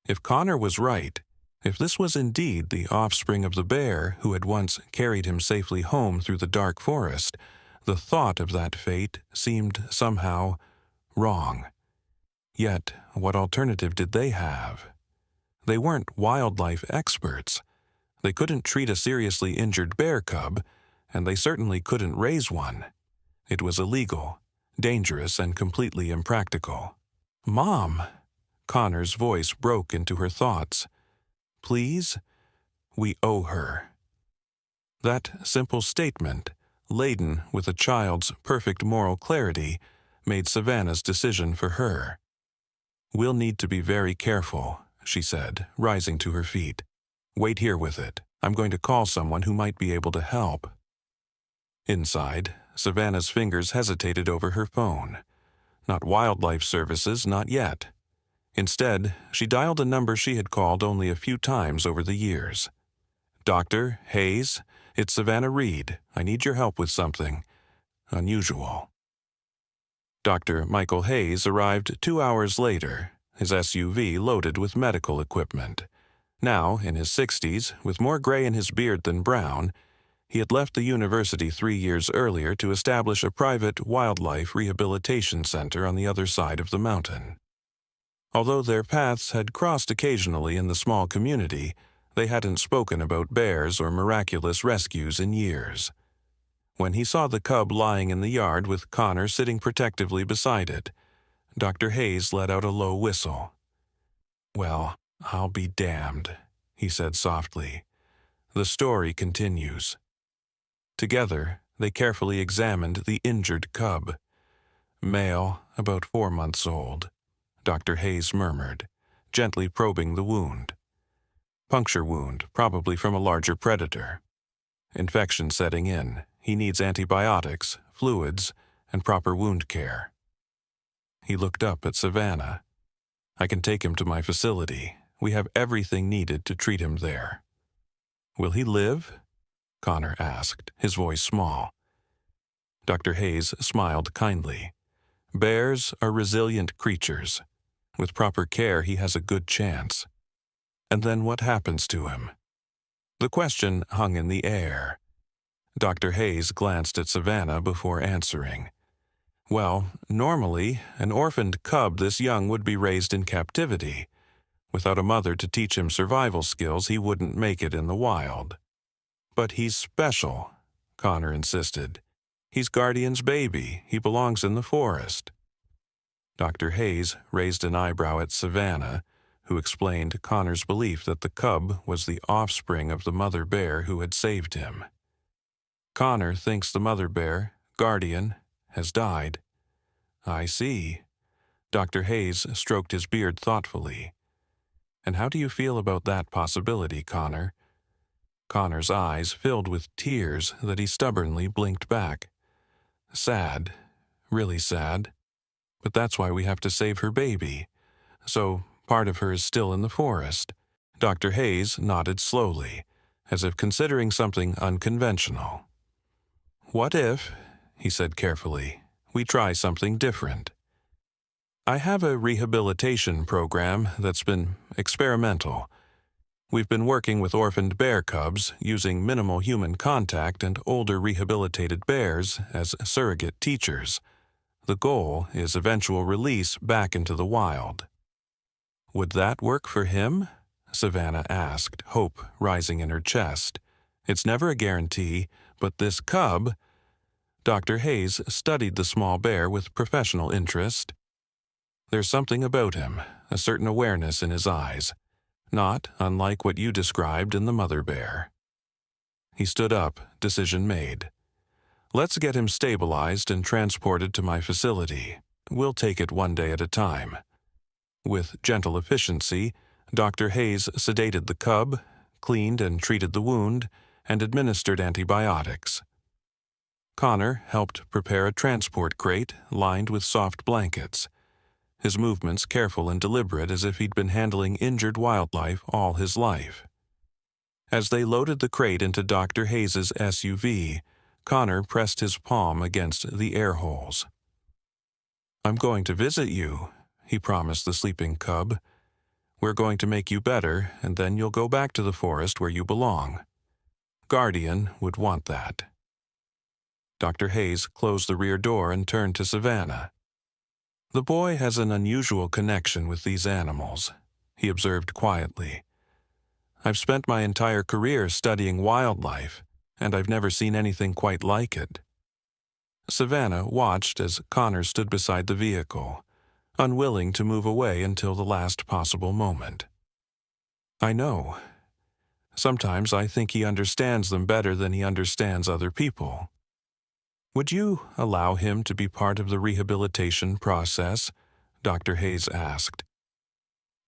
If Connor was right, if this was indeed the offspring of the bear who had once carried him safely home through the dark forest, the thought of that fate seemed somehow wrong. Yet, what alternative did they have? They weren't wildlife experts. They couldn't treat a seriously injured bear cub, and they certainly couldn't raise one. It was illegal, dangerous, and completely impractical. "Mom!" Connor's voice broke into her thoughts. "Please? We owe her." That simple statement, laden with a child's perfect moral clarity, made Savannah's decision for her. "We'll need to be very careful," she said, rising to her feet. "Wait here with it. I'm going to call someone who might be able to help." Inside, Savannah's fingers hesitated over her phone. Not Wildlife Services, not yet. Instead, she dialed a number she had called only a few times over the years. "Dr. Hayes, it's Savannah Reed. I need your help with something unusual." Dr. Michael Hayes arrived 2 hours later, his SUV loaded with medical equipment. Now, in his 60s, with more gray in his beard than brown, he had left the university 3 years earlier to establish a private wildlife rehabilitation center on the other side of the mountain. Although their paths had crossed occasionally in the small community, they hadn't spoken about bears or miraculous rescues in years. When he saw the cub lying in the yard with Connor sitting protectively beside it, Dr. Hayes let out a low whistle. "Well, I'll be damned," he said softly. "The story continues." Together, they carefully examined the injured cub. "Male, about 4 months old," Dr. Hayes murmured, gently probing the wound. "Puncture wound, probably from a larger predator. Infection setting in. He needs antibiotics, fluids, and proper wound care." He looked up at Savannah. "I can take him to my facility. We have everything needed to treat him there." "Will he live?" Connor asked, his voice small. Dr. Hayes smiled kindly. "Bears are resilient creatures. With proper care, he has a good chance." "And then what happens to him?" The question hung in the air. Dr. Hayes glanced at Savannah before answering. "Well, normally, an orphaned cub this young would be raised in captivity. Without a mother to teach him survival skills, he wouldn't make it in the wild." "But he's special," Connor insisted. "He's Guardian's baby. He belongs in the forest." Dr. Hayes raised an eyebrow at Savannah, who explained Connor's belief that the cub was the offspring of the mother bear who had saved him. "Connor thinks the mother bear, Guardian, has died." "I see." Dr. Hayes stroked his beard thoughtfully. "And how do you feel about that possibility, Connor?" Connor's eyes filled with tears that he stubbornly blinked back. "Sad, really sad. But that's why we have to save her baby. So part of her is still in the forest." Dr. Hayes nodded slowly, as if considering something unconventional. "What if," he said carefully, "we try something different? I have a rehabilitation program that's been experimental. We've been working with orphaned bear cubs using minimal human contact and older rehabilitated bears as surrogate teachers. The goal is eventual release back into the wild." "Would that work for him?" Savannah asked, hope rising in her chest. "It's never a guarantee, but this cub—" Dr. Hayes studied the small bear with professional interest. "There's something about him, a certain awareness in his eyes. Not unlike what you described in the mother bear." He stood up, decision made. "Let's get him stabilized and transported to my facility. We'll take it one day at a time." With gentle efficiency, Dr. Hayes sedated the cub, cleaned and treated the wound, and administered antibiotics. Connor helped prepare a transport crate lined with soft blankets, his movements careful and deliberate as if he'd been handling injured wildlife all his life. As they loaded the crate into Dr. Hayes's SUV, Connor pressed his palm against the air holes. "I'm going to visit you," he promised the sleeping cub. "We're going to make you better, and then you'll go back to the forest where you belong. Guardian would want that." Dr. Hayes closed the rear door and turned to Savannah. "The boy has an unusual connection with these animals," he observed quietly. I've spent my entire career studying wildlife, and I've never seen anything quite like it." Savannah watched as Connor stood beside the vehicle, unwilling to move away until the last possible moment. "I know. Sometimes I think he understands them better than he understands other people." "Would you allow him to be part of the rehabilitation process?" Dr. Hayes asked.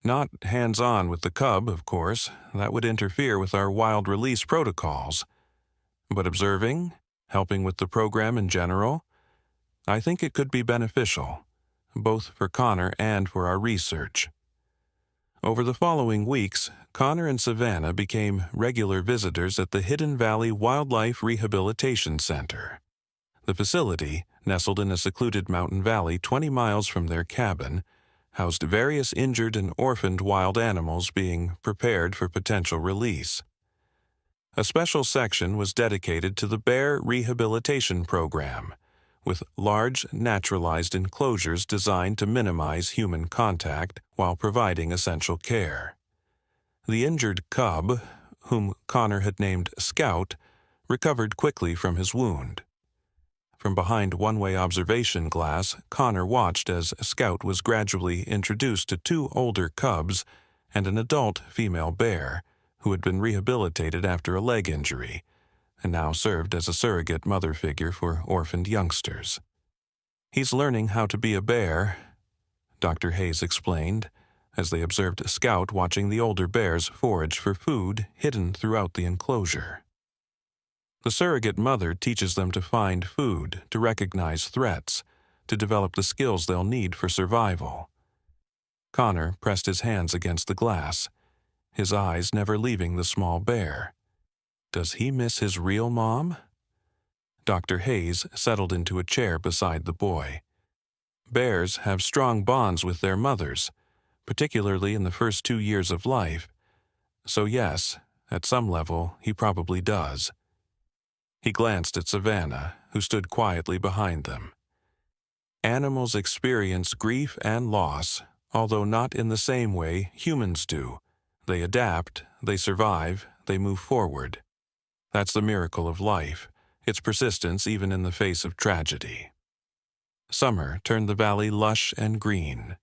"Not hands-on with the cub, of course. That would interfere with our wild release protocols. But observing, helping with the program in general, I think it could be beneficial, both for Connor and for our research." Over the following weeks, Connor and Savannah became regular visitors at the Hidden Valley Wildlife Rehabilitation Center. The facility, nestled in a secluded mountain valley 20 miles from their cabin, housed various injured and orphaned wild animals being prepared for potential release. A special section was dedicated to the Bear Rehabilitation Program, with large naturalized enclosures designed to minimize human contact while providing essential care. The injured cub, whom Connor had named Scout, recovered quickly from his wound. From behind one-way observation glass, Connor watched as Scout was gradually introduced to 2 older cubs and an adult female bear, who had been rehabilitated after a leg injury, and now served as a surrogate mother figure for orphaned youngsters. "He's learning how to be a bear," Dr. Hayes explained, as they observed Scout watching the older bears forage for food hidden throughout the enclosure. The surrogate mother teaches them to find food, to recognize threats, to develop the skills they'll need for survival. Connor pressed his hands against the glass, his eyes never leaving the small bear. Does he miss his real mom? Dr. Hayes settled into a chair beside the boy. Bears have strong bonds with their mothers, particularly in the first 2 years of life. So yes, at some level, he probably does. He glanced at Savannah, who stood quietly behind them. Animals experience grief and loss, although not in the same way humans do. They adapt, they survive, they move forward. That's the miracle of life, its persistence even in the face of tragedy. Summer turned the valley lush and green.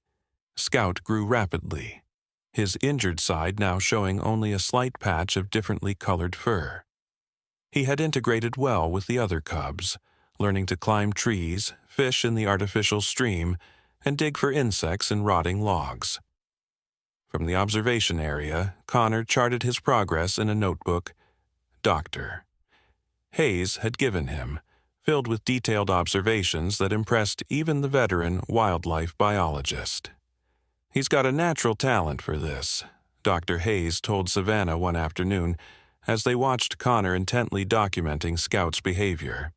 Scout grew rapidly, his injured side now showing only a slight patch of differently colored fur. He had integrated well with the other cubs, learning to climb trees, fish in the artificial stream, and dig for insects in rotting logs. From the observation area, Connor charted his progress in a notebook Dr. Hayes had given him, filled with detailed observations that impressed even the veteran wildlife biologist. "He's got a natural talent for this," Dr. Hayes told Savannah one afternoon as they watched Connor intently documenting Scout's behavior.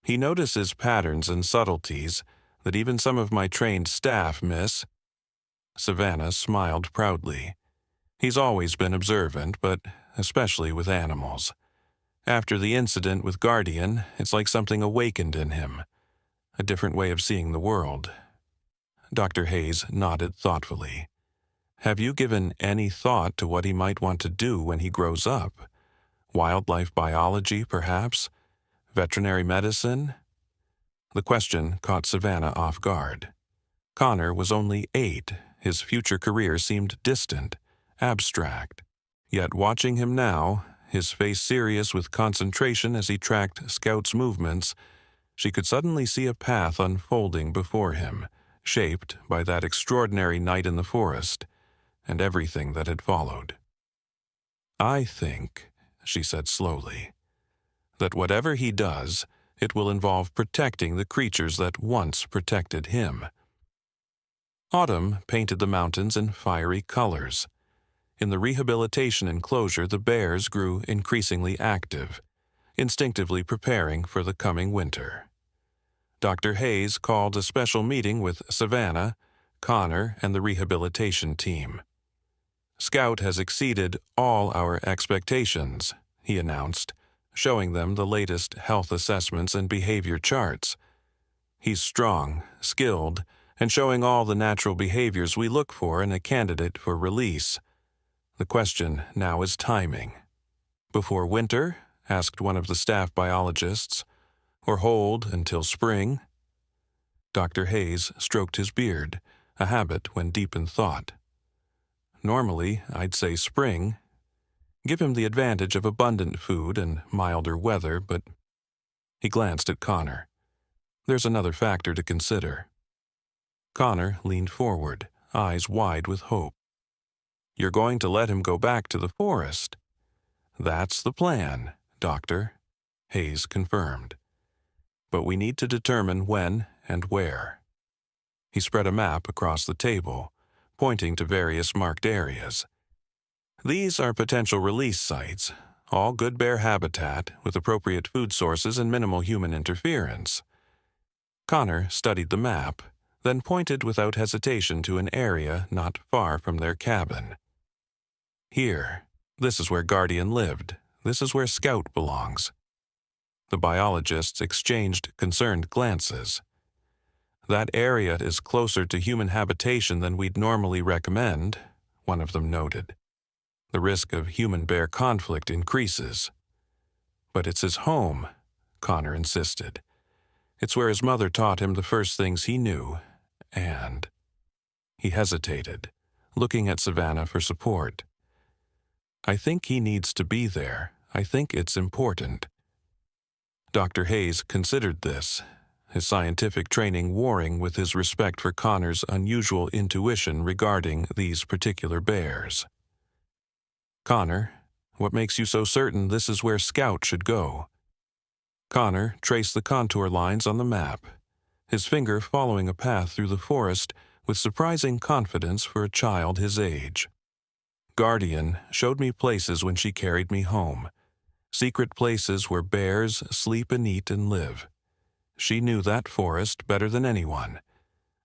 "He notices patterns and subtleties that even some of my trained staff miss." Savannah smiled proudly. "He's always been observant, but especially with animals. After the incident with Guardian, it's like something awakened in him, a different way of seeing the world." Dr. Hayes nodded thoughtfully. "Have you given any thought to what he might want to do when he grows up? Wildlife biology, perhaps? Veterinary medicine?" The question caught Savannah off guard. Connor was only 8. His future career seemed distant, abstract. Yet watching him now, his face serious with concentration as he tracked Scout's movements, she could suddenly see a path unfolding before him, shaped by that extraordinary night in the forest and everything that had followed. "I think," she said slowly, "that whatever he does, it will involve protecting the creatures that once protected him." Autumn painted the mountains in fiery colors. In the rehabilitation enclosure, the bears grew increasingly active, instinctively preparing for the coming winter. Dr. Hayes called a special meeting with Savannah, Connor, and the rehabilitation team. "Scout has exceeded all our expectations," he announced, showing them the latest health assessments and behavior charts. "He's strong, skilled, and showing all the natural behaviors we look for in a candidate for release. The question now is timing. Before winter, asked one of the staff biologists, or hold until spring? Dr. Hayes stroked his beard, a habit when deep in thought. Normally, I'd say spring. Give him the advantage of abundant food and milder weather, but he glanced at Connor. There's another factor to consider. Connor leaned forward, eyes wide with hope. You're going to let him go back to the forest? That's the plan, Doctor, Hayes confirmed. But we need to determine when and where. He spread a map across the table, pointing to various marked areas. These are potential release sites, all good bear habitat with appropriate food sources and minimal human interference. Connor studied the map, then pointed without hesitation to an area not far from their cabin. Here, this is where Guardian lived. This is where Scout belongs. The biologists exchanged concerned glances. That area is closer to human habitation than we'd normally recommend, one of them noted. The risk of human-bear conflict increases. But it's his home, Connor insisted. It's where his mother taught him the first things he knew, and... He hesitated, looking at Savannah for support. I think he needs to be there. I think it's important. Dr. Hayes considered this, his scientific training warring with his respect for Connor's unusual intuition regarding these particular bears. Connor, what makes you so certain this is where Scout should go? Connor traced the contour lines on the map, his finger following a path through the forest with surprising confidence for a child his age. Guardian showed me places when she carried me home, secret places where bears sleep and eat and live. She knew that forest better than anyone.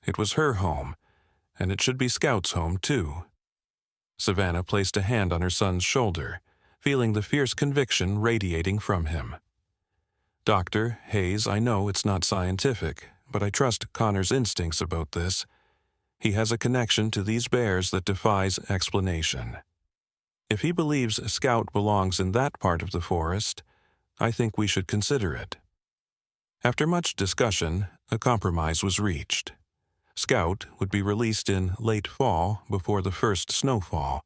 It was her home, and it should be Scout's home too. Savannah placed a hand on her son's shoulder, feeling the fierce conviction radiating from him. Dr. Hayes, I know it's not scientific, but I trust Connor's instincts about this. He has a connection to these bears that defies explanation. If he believes Scout belongs in that part of the forest, I think we should consider it. After much discussion, a compromise was reached. Scout would be released in late fall before the first snowfall,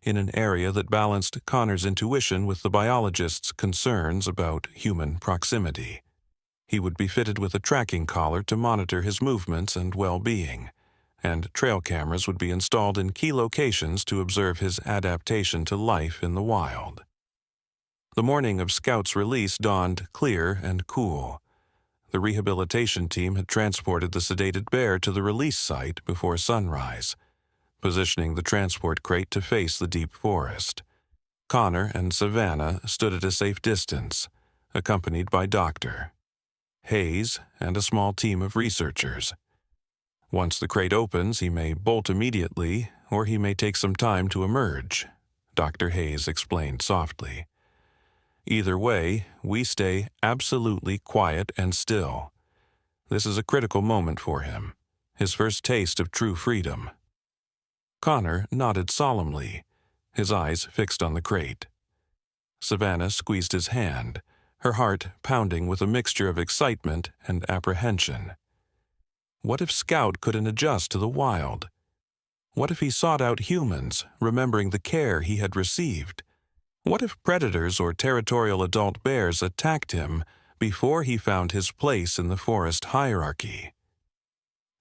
in an area that balanced Connor's intuition with the biologist's concerns about human proximity. He would be fitted with a tracking collar to monitor his movements and well-being, and trail cameras would be installed in key locations to observe his adaptation to life in the wild. The morning of Scout's release dawned clear and cool. The rehabilitation team had transported the sedated bear to the release site before sunrise, positioning the transport crate to face the deep forest. Connor and Savannah stood at a safe distance, accompanied by Dr. Hayes and a small team of researchers. Once the crate opens, he may bolt immediately, or he may take some time to emerge, Dr. Hayes explained softly. Either way, we stay absolutely quiet and still. This is a critical moment for him, his first taste of true freedom. Connor nodded solemnly, his eyes fixed on the crate. Savannah squeezed his hand, her heart pounding with a mixture of excitement and apprehension. What if Scout couldn't adjust to the wild? What if he sought out humans, remembering the care he had received? What if predators or territorial adult bears attacked him before he found his place in the forest hierarchy?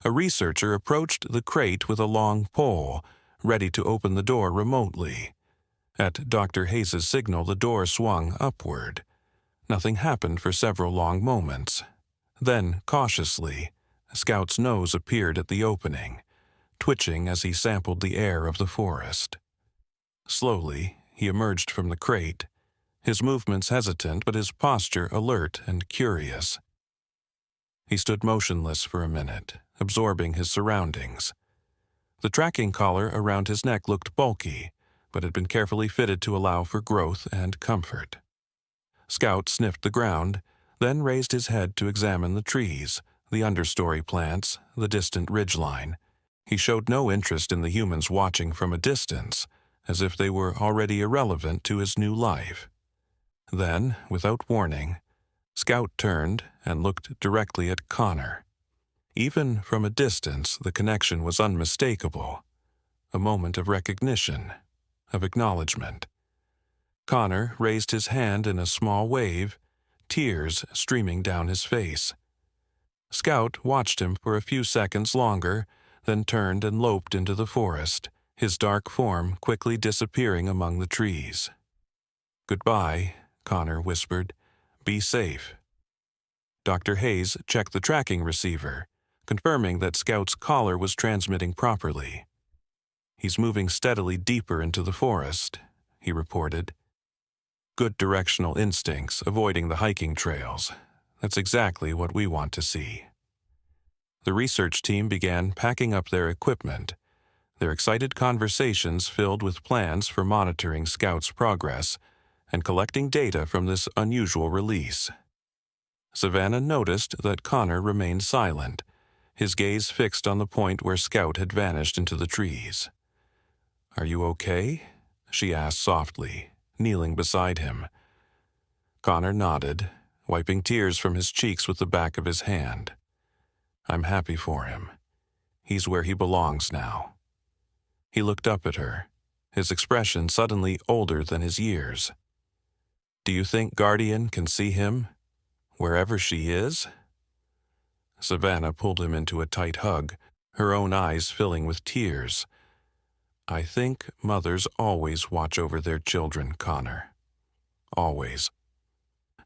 A researcher approached the crate with a long pole, ready to open the door remotely. At Dr. Hayes' signal, the door swung upward. Nothing happened for several long moments. Then, cautiously, Scout's nose appeared at the opening, twitching as he sampled the air of the forest. Slowly, he emerged from the crate, his movements hesitant but his posture alert and curious. He stood motionless for a minute, absorbing his surroundings. The tracking collar around his neck looked bulky, but had been carefully fitted to allow for growth and comfort. Scout sniffed the ground, then raised his head to examine the trees, the understory plants, the distant ridgeline. He showed no interest in the humans watching from a distance, as if they were already irrelevant to his new life. Then, without warning, Scout turned and looked directly at Connor. Even from a distance, the connection was unmistakable. A moment of recognition, of acknowledgement. Connor raised his hand in a small wave, tears streaming down his face. Scout watched him for a few seconds longer, then turned and loped into the forest, his dark form quickly disappearing among the trees. "Goodbye," Connor whispered. "Be safe." Dr. Hayes checked the tracking receiver, confirming that Scout's collar was transmitting properly. "He's moving steadily deeper into the forest," he reported. "Good directional instincts, avoiding the hiking trails. That's exactly what we want to see." The research team began packing up their equipment, their excited conversations filled with plans for monitoring Scout's progress and collecting data from this unusual release. Savannah noticed that Connor remained silent, his gaze fixed on the point where Scout had vanished into the trees. "Are you okay?" she asked softly, kneeling beside him. Connor nodded, wiping tears from his cheeks with the back of his hand. "I'm happy for him. He's where he belongs now." He looked up at her, his expression suddenly older than his years. "Do you think Guardian can see him, wherever she is?" Savannah pulled him into a tight hug, her own eyes filling with tears. "I think mothers always watch over their children, Connor. Always."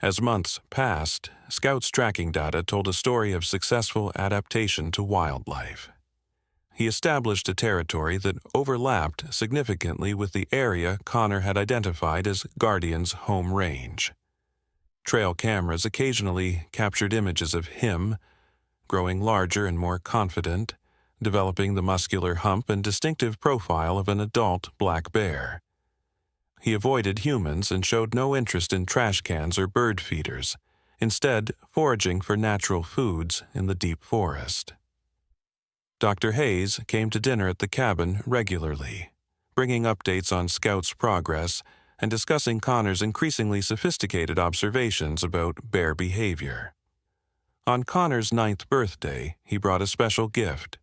As months passed, Scout's tracking data told a story of successful adaptation to wildlife. He established a territory that overlapped significantly with the area Connor had identified as Guardian's home range. Trail cameras occasionally captured images of him, growing larger and more confident, developing the muscular hump and distinctive profile of an adult black bear. He avoided humans and showed no interest in trash cans or bird feeders, instead foraging for natural foods in the deep forest. Dr. Hayes came to dinner at the cabin regularly, bringing updates on Scout's progress and discussing Connor's increasingly sophisticated observations about bear behavior. On Connor's 9th birthday, he brought a special gift,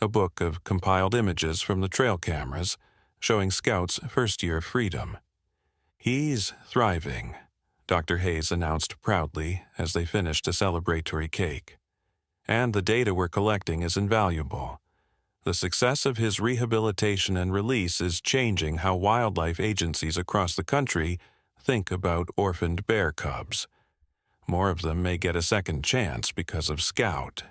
a book of compiled images from the trail cameras, showing Scout's first year of freedom. "He's thriving," Dr. Hayes announced proudly as they finished a celebratory cake. "And the data we're collecting is invaluable. The success of his rehabilitation and release is changing how wildlife agencies across the country think about orphaned bear cubs. More of them may get a second chance because of Scout."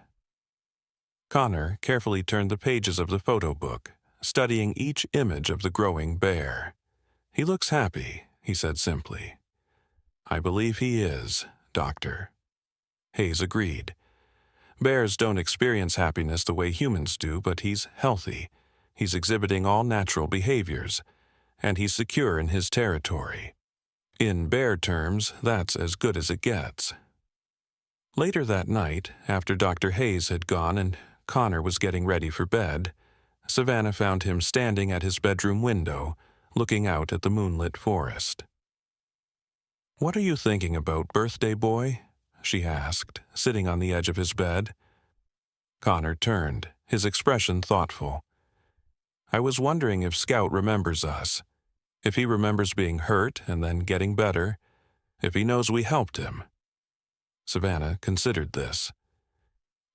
Connor carefully turned the pages of the photo book, studying each image of the growing bear. "He looks happy," he said simply. "I believe he is, Doctor." Hayes agreed. "Bears don't experience happiness the way humans do, but he's healthy. He's exhibiting all natural behaviors, and he's secure in his territory. In bear terms, that's as good as it gets." Later that night, after Dr. Hayes had gone and Connor was getting ready for bed, Savannah found him standing at his bedroom window, looking out at the moonlit forest. "What are you thinking about, birthday boy?" she asked, sitting on the edge of his bed. Connor turned, his expression thoughtful. "I was wondering if Scout remembers us, if he remembers being hurt and then getting better, if he knows we helped him." Savannah considered this.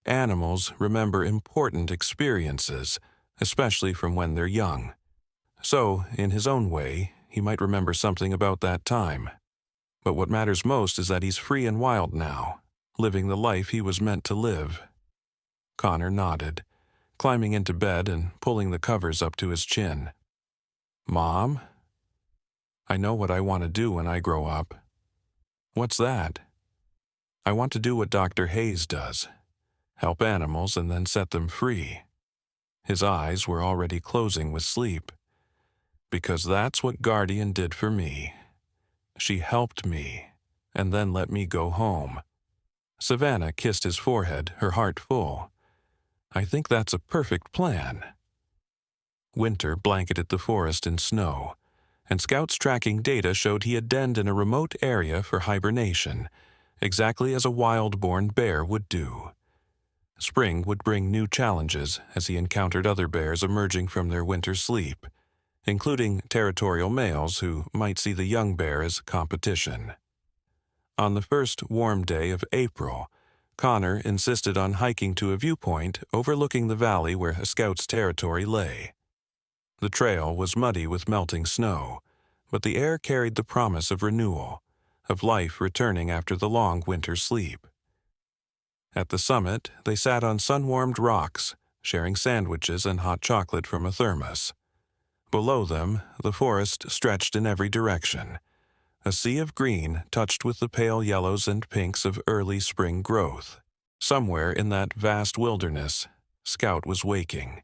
Animals remember important experiences, especially from when they're young. So, in his own way, he might remember something about that time. But what matters most is that he's free and wild now, living the life he was meant to live. Connor nodded, climbing into bed and pulling the covers up to his chin. "Mom? I know what I want to do when I grow up." "What's that?" "I want to do what Dr. Hayes does. Help animals and then set them free." His eyes were already closing with sleep. "Because that's what Guardian did for me. She helped me, and then let me go home." Savannah kissed his forehead, her heart full. "I think that's a perfect plan." Winter blanketed the forest in snow, and Scout's tracking data showed he had denned in a remote area for hibernation, exactly as a wild-born bear would do. Spring would bring new challenges as he encountered other bears emerging from their winter sleep, including territorial males who might see the young bear as competition. On the first warm day of April, Connor insisted on hiking to a viewpoint overlooking the valley where Scout's territory lay. The trail was muddy with melting snow, but the air carried the promise of renewal, of life returning after the long winter sleep. At the summit, they sat on sun-warmed rocks, sharing sandwiches and hot chocolate from a thermos. Below them, the forest stretched in every direction, a sea of green touched with the pale yellows and pinks of early spring growth. Somewhere in that vast wilderness, Scout was waking,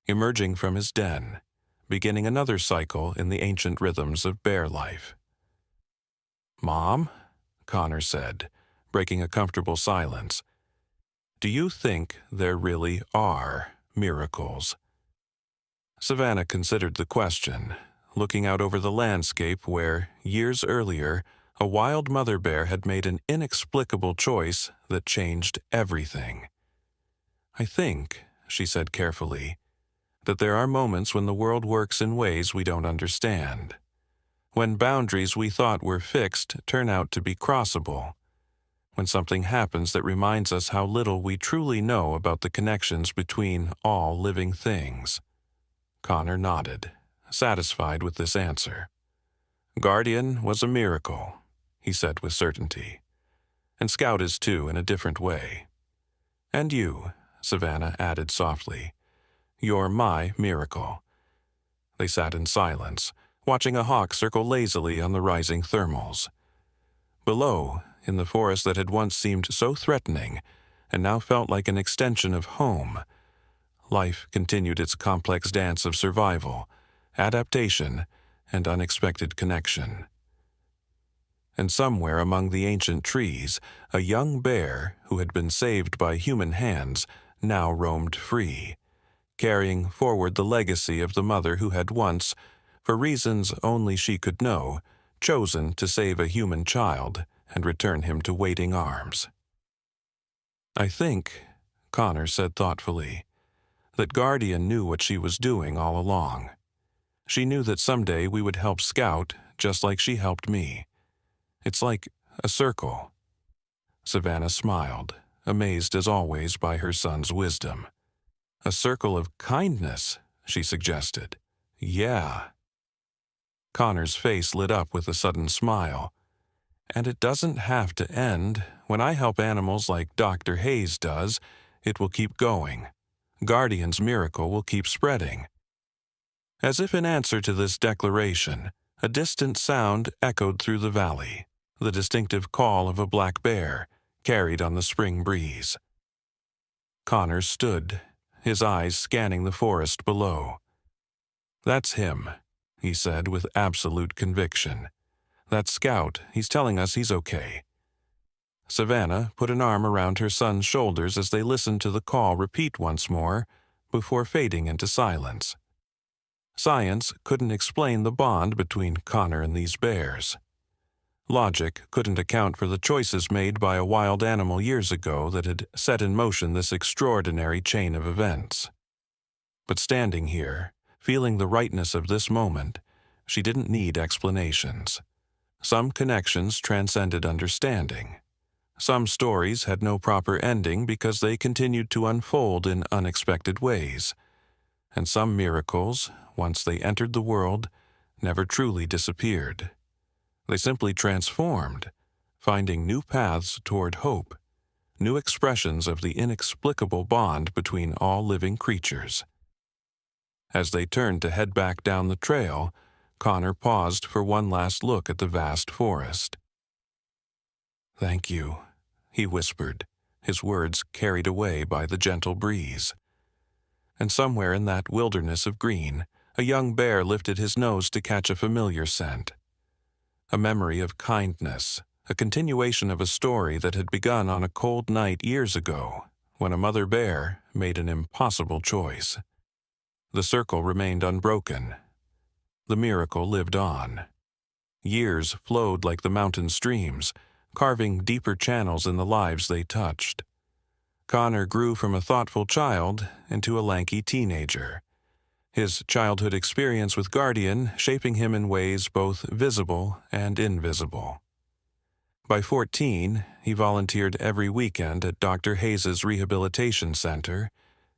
emerging from his den, beginning another cycle in the ancient rhythms of bear life. "Mom," Connor said, breaking a comfortable silence, "do you think there really are miracles?" Savannah considered the question, looking out over the landscape where, years earlier, a wild mother bear had made an inexplicable choice that changed everything. "I think," she said carefully, "that there are moments when the world works in ways we don't understand. When boundaries we thought were fixed turn out to be crossable. When something happens that reminds us how little we truly know about the connections between all living things." Connor nodded, satisfied with this answer. "Guardian was a miracle," he said with certainty. "And Scout is too, in a different way. And you," Savannah added softly, "you're my miracle." They sat in silence, watching a hawk circle lazily on the rising thermals. Below, in the forest that had once seemed so threatening and now felt like an extension of home, life continued its complex dance of survival, adaptation, and unexpected connection. And somewhere among the ancient trees, a young bear who had been saved by human hands now roamed free, carrying forward the legacy of the mother who had once, for reasons only she could know, chosen to save a human child and return him to waiting arms. "I think," Connor said thoughtfully, "that Guardian knew what she was doing all along. She knew that someday we would help Scout just like she helped me. It's like a circle." Savannah smiled, amazed as always by her son's wisdom. "A circle of kindness," she suggested. "Yeah." Connor's face lit up with a sudden smile. "And it doesn't have to end. When I help animals like Dr. Hayes does, it will keep going. Guardian's miracle will keep spreading." As if in answer to this declaration, a distant sound echoed through the valley, the distinctive call of a black bear, carried on the spring breeze. Connor stood, his eyes scanning the forest below. "That's him," he said with absolute conviction. "That's Scout. He's telling us he's okay." Savannah put an arm around her son's shoulders as they listened to the call repeat once more, before fading into silence. Science couldn't explain the bond between Connor and these bears. Logic couldn't account for the choices made by a wild animal years ago that had set in motion this extraordinary chain of events. But standing here, feeling the rightness of this moment, she didn't need explanations. Some connections transcended understanding. Some stories had no proper ending because they continued to unfold in unexpected ways. And some miracles, once they entered the world, never truly disappeared. They simply transformed, finding new paths toward hope, new expressions of the inexplicable bond between all living creatures. As they turned to head back down the trail, Connor paused for one last look at the vast forest. "Thank you," he whispered, his words carried away by the gentle breeze. And somewhere in that wilderness of green, a young bear lifted his nose to catch a familiar scent. A memory of kindness, a continuation of a story that had begun on a cold night years ago, when a mother bear made an impossible choice. The circle remained unbroken. The miracle lived on. Years flowed like the mountain streams, carving deeper channels in the lives they touched. Connor grew from a thoughtful child into a lanky teenager, his childhood experience with Guardian shaping him in ways both visible and invisible. By 14, he volunteered every weekend at Dr. Hayes's rehabilitation center,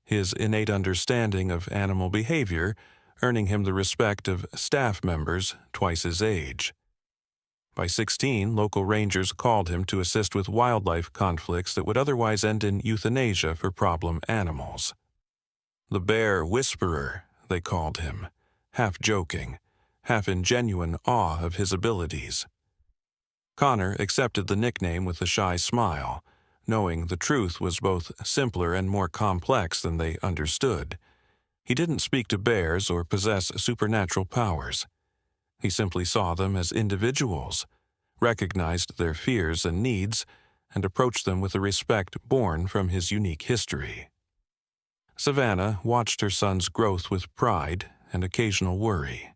his innate understanding of animal behavior earning him the respect of staff members twice his age. By 16, local rangers called him to assist with wildlife conflicts that would otherwise end in euthanasia for problem animals. The Bear Whisperer, they called him, half joking, half in genuine awe of his abilities. Connor accepted the nickname with a shy smile, knowing the truth was both simpler and more complex than they understood. He didn't speak to bears or possess supernatural powers. He simply saw them as individuals, recognized their fears and needs, and approached them with a respect born from his unique history. Savannah watched her son's growth with pride and occasional worry.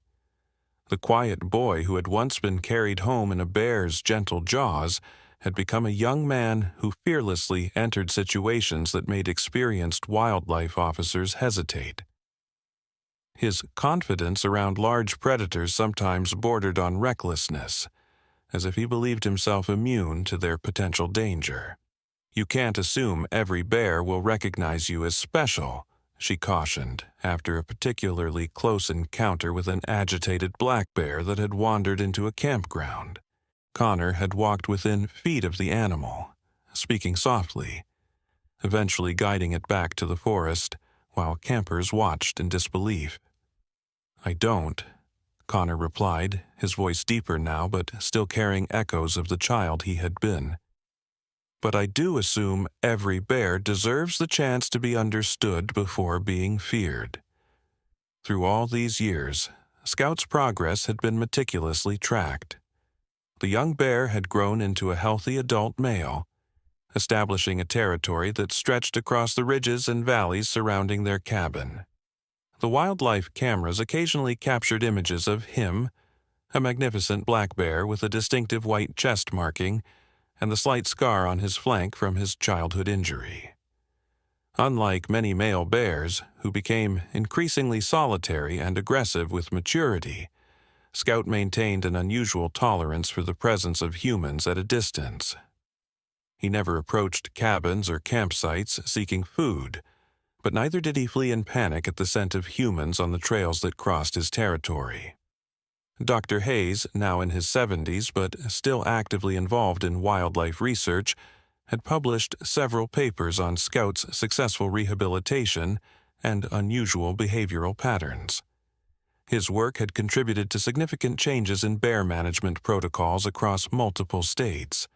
The quiet boy who had once been carried home in a bear's gentle jaws had become a young man who fearlessly entered situations that made experienced wildlife officers hesitate. His confidence around large predators sometimes bordered on recklessness, as if he believed himself immune to their potential danger. "You can't assume every bear will recognize you as special," she cautioned after a particularly close encounter with an agitated black bear that had wandered into a campground. Connor had walked within feet of the animal, speaking softly, eventually guiding it back to the forest while campers watched in disbelief. "I don't," Connor replied, his voice deeper now but still carrying echoes of the child he had been. "But I do assume every bear deserves the chance to be understood before being feared." Through all these years, Scout's progress had been meticulously tracked. The young bear had grown into a healthy adult male, establishing a territory that stretched across the ridges and valleys surrounding their cabin. The wildlife cameras occasionally captured images of him, a magnificent black bear with a distinctive white chest marking and the slight scar on his flank from his childhood injury. Unlike many male bears, who became increasingly solitary and aggressive with maturity, Scout maintained an unusual tolerance for the presence of humans at a distance. He never approached cabins or campsites seeking food, but neither did he flee in panic at the scent of humans on the trails that crossed his territory. Dr. Hayes, now in his 70s but still actively involved in wildlife research, had published several papers on Scout's successful rehabilitation and unusual behavioral patterns. His work had contributed to significant changes in bear management protocols across multiple states,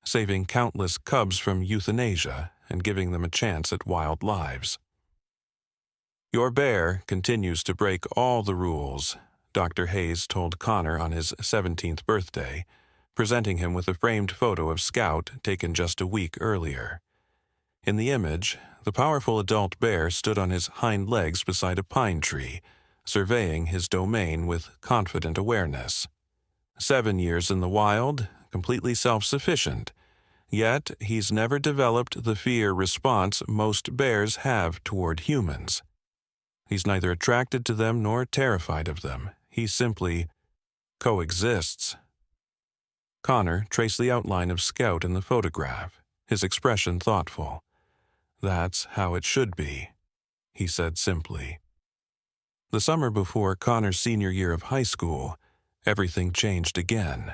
saving countless cubs from euthanasia and giving them a chance at wild lives. "Your bear continues to break all the rules," Dr. Hayes told Connor on his 17th birthday, presenting him with a framed photo of Scout taken just a week earlier. In the image, the powerful adult bear stood on his hind legs beside a pine tree, surveying his domain with confident awareness. 7 years in the wild, completely self-sufficient, yet he's never developed the fear response most bears have toward humans. He's neither attracted to them nor terrified of them. He simply coexists. Connor traced the outline of Scout in the photograph, his expression thoughtful. "That's how it should be," he said simply. The summer before Connor's senior year of high school, everything changed again.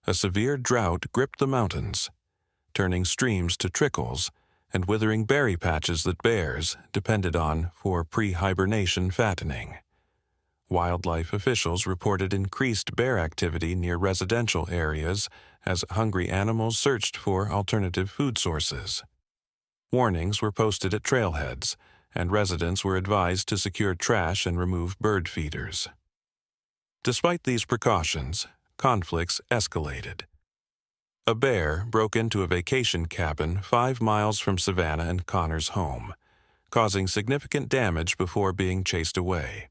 A severe drought gripped the mountains, turning streams to trickles and withering berry patches that bears depended on for pre-hibernation fattening. Wildlife officials reported increased bear activity near residential areas as hungry animals searched for alternative food sources. Warnings were posted at trailheads, and residents were advised to secure trash and remove bird feeders. Despite these precautions, conflicts escalated. A bear broke into a vacation cabin 5 miles from Savannah and Connor's home, causing significant damage before being chased away.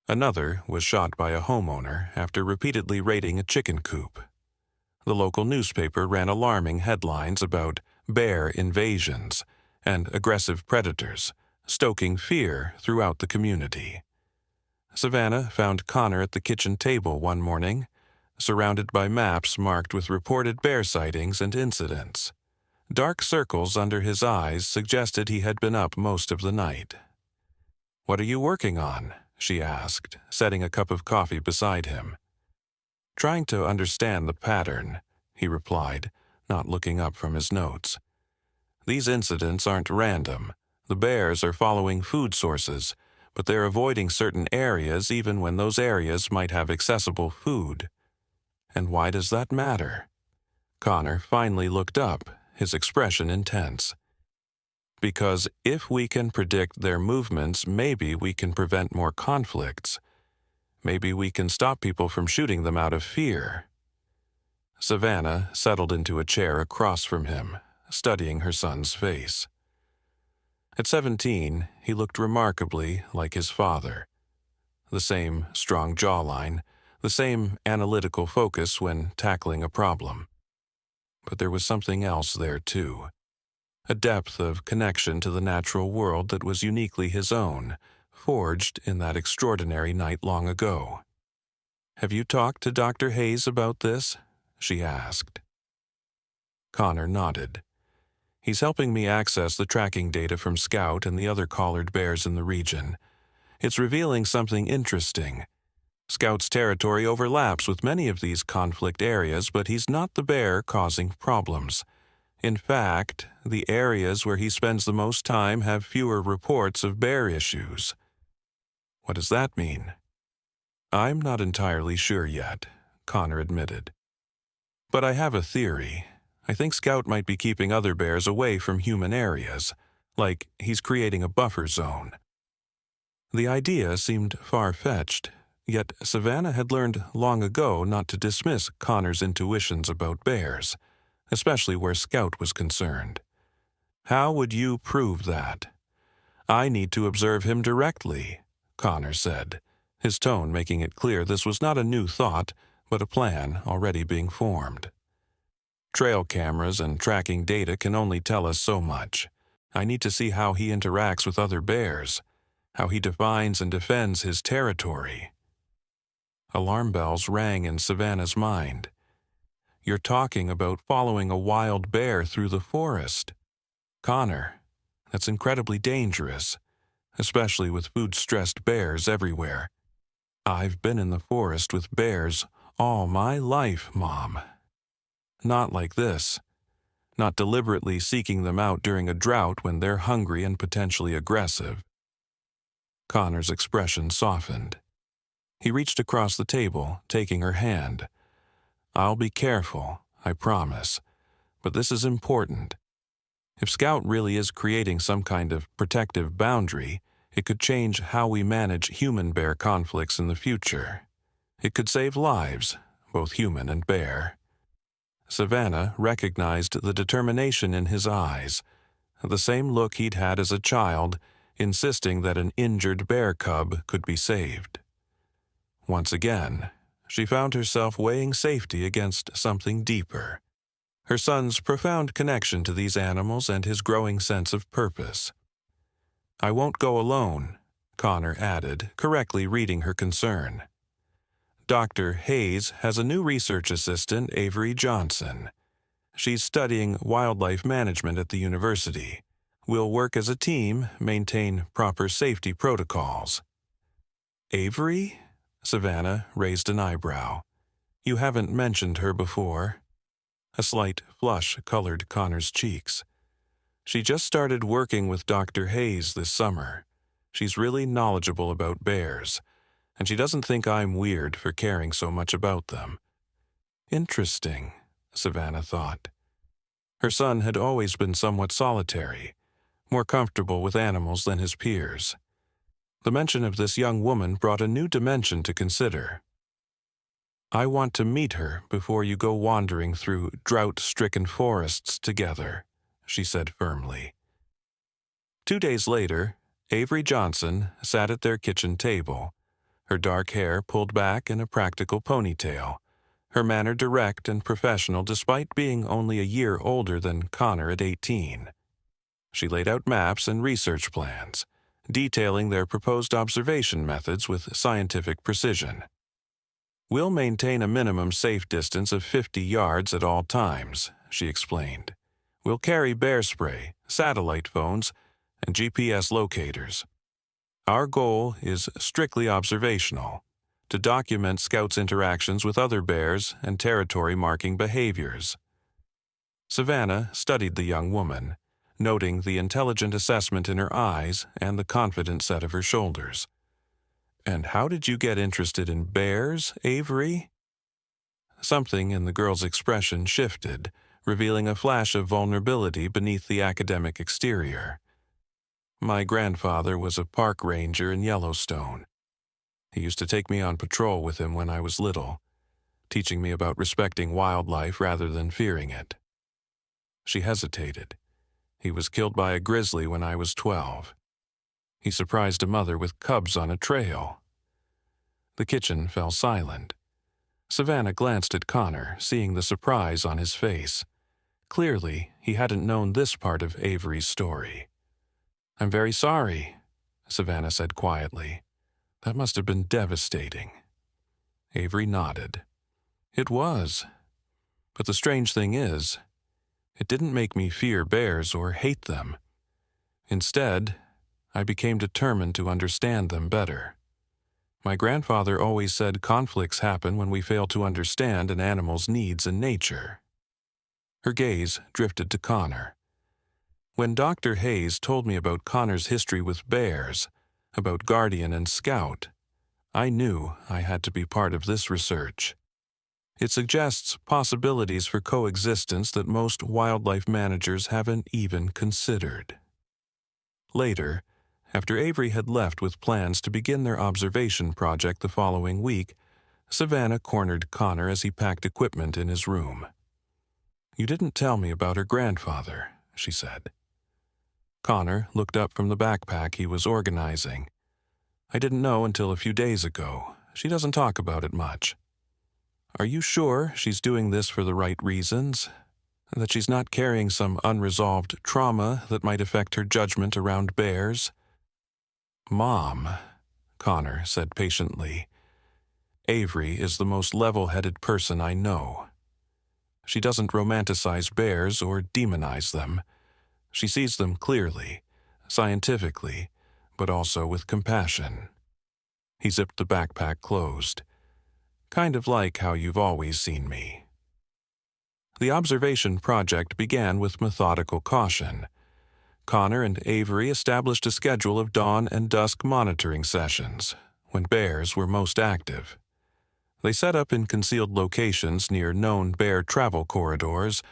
Another was shot by a homeowner after repeatedly raiding a chicken coop. The local newspaper ran alarming headlines about bear invasions and aggressive predators, stoking fear throughout the community. Savannah found Connor at the kitchen table one morning, surrounded by maps marked with reported bear sightings and incidents. Dark circles under his eyes suggested he had been up most of the night. "What are you working on?" she asked, setting a cup of coffee beside him. "Trying to understand the pattern," he replied, not looking up from his notes. "These incidents aren't random. The bears are following food sources, but they're avoiding certain areas even when those areas might have accessible food. And why does that matter?" Connor finally looked up, his expression intense. "Because if we can predict their movements, maybe we can prevent more conflicts. Maybe we can stop people from shooting them out of fear." Savannah settled into a chair across from him, studying her son's face. At 17, he looked remarkably like his father. The same strong jawline, the same analytical focus when tackling a problem. But there was something else there too. A depth of connection to the natural world that was uniquely his own, forged in that extraordinary night long ago. "Have you talked to Dr. Hayes about this?" she asked. Connor nodded. "He's helping me access the tracking data from Scout and the other collared bears in the region. It's revealing something interesting. Scout's territory overlaps with many of these conflict areas, but he's not the bear causing problems. In fact, the areas where he spends the most time have fewer reports of bear issues." "What does that mean?" "I'm not entirely sure yet," Connor admitted. "But I have a theory. I think Scout might be keeping other bears away from human areas, like he's creating a buffer zone." The idea seemed far-fetched, yet Savannah had learned long ago not to dismiss Connor's intuitions about bears, especially where Scout was concerned. "How would you prove that?" "I need to observe him directly," Connor said, his tone making it clear this was not a new thought, but a plan already being formed. "Trail cameras and tracking data can only tell us so much. I need to see how he interacts with other bears, how he defines and defends his territory." Alarm bells rang in Savannah's mind. "You're talking about following a wild bear through the forest. Connor, that's incredibly dangerous, especially with food-stressed bears everywhere. I've been in the forest with bears all my life, Mom. Not like this. Not deliberately seeking them out during a drought when they're hungry and potentially aggressive." Connor's expression softened. He reached across the table, taking her hand. "I'll be careful, I promise. But this is important. If Scout really is creating some kind of protective boundary, it could change how we manage human-bear conflicts in the future. It could save lives, both human and bear." Savannah recognized the determination in his eyes, the same look he'd had as a child, insisting that an injured bear cub could be saved. Once again, she found herself weighing safety against something deeper. Her son's profound connection to these animals and his growing sense of purpose. "I won't go alone," Connor added, correctly reading her concern. "Dr. Hayes has a new research assistant, Avery Johnson. She's studying wildlife management at the university. We'll work as a team, maintain proper safety protocols." "Avery?" Savannah raised an eyebrow. "You haven't mentioned her before." A slight flush colored Connor's cheeks. "She just started working with Dr. Hayes this summer. She's really knowledgeable about bears, and she doesn't think I'm weird for caring so much about them." Interesting, Savannah thought. Her son had always been somewhat solitary, more comfortable with animals than his peers. The mention of this young woman brought a new dimension to consider. "I want to meet her before you go wandering through drought-stricken forests together," she said firmly. 2 days later, Avery Johnson sat at their kitchen table, her dark hair pulled back in a practical ponytail, her manner direct and professional despite being only a year older than Connor at 18. She laid out maps and research plans, detailing their proposed observation methods with scientific precision. "We'll maintain a minimum safe distance of 50 yards at all times," she explained. "We'll carry bear spray, satellite phones, and GPS locators. Our goal is strictly observational, to document Scouts' interactions with other bears and territory-marking behaviors." Savannah studied the young woman, noting the intelligent assessment in her eyes and the confident set of her shoulders. "And how did you get interested in bears, Avery?" Something in the girl's expression shifted, revealing a flash of vulnerability beneath the academic exterior. "My grandfather was a park ranger in Yellowstone. He used to take me on patrol with him when I was little, teaching me about respecting wildlife rather than fearing it." She hesitated. "He was killed by a grizzly when I was 12. He surprised a mother with cubs on a trail." The kitchen fell silent. Savannah glanced at Connor, seeing the surprise on his face. Clearly, he hadn't known this part of Avery's story. "I'm very sorry," Savannah said quietly. "That must have been devastating." Avery nodded. "It was. But the strange thing is, it didn't make me fear bears or hate them. Instead, I became determined to understand them better. My grandfather always said conflicts happen when we fail to understand an animal's needs in nature." Her gaze drifted to Connor. "When Dr. Hayes told me about Connor's history with bears, about Guardian and Scout, I knew I had to be part of this research. It suggests possibilities for coexistence that most wildlife managers haven't even considered." Later, after Avery had left with plans to begin their observation project the following week, Savannah cornered Connor as he packed equipment in his room. "You didn't tell me about her grandfather," she said. Connor looked up from the backpack he was organizing. "I didn't know until a few days ago. She doesn't talk about it much." "Are you sure she's doing this for the right reasons? That she's not carrying some unresolved trauma that might affect her judgment around bears?" "Mom," Connor said patiently, "Avery is the most level-headed person I know. She doesn't romanticize bears or demonize them. She sees them clearly, scientifically, but also with compassion." He zipped the backpack closed. "Kind of like how you've always seen me." The observation project began with methodical caution. Connor and Avery established a schedule of dawn and dusk monitoring sessions, when bears were most active. They set up in concealed locations near known bear travel corridors,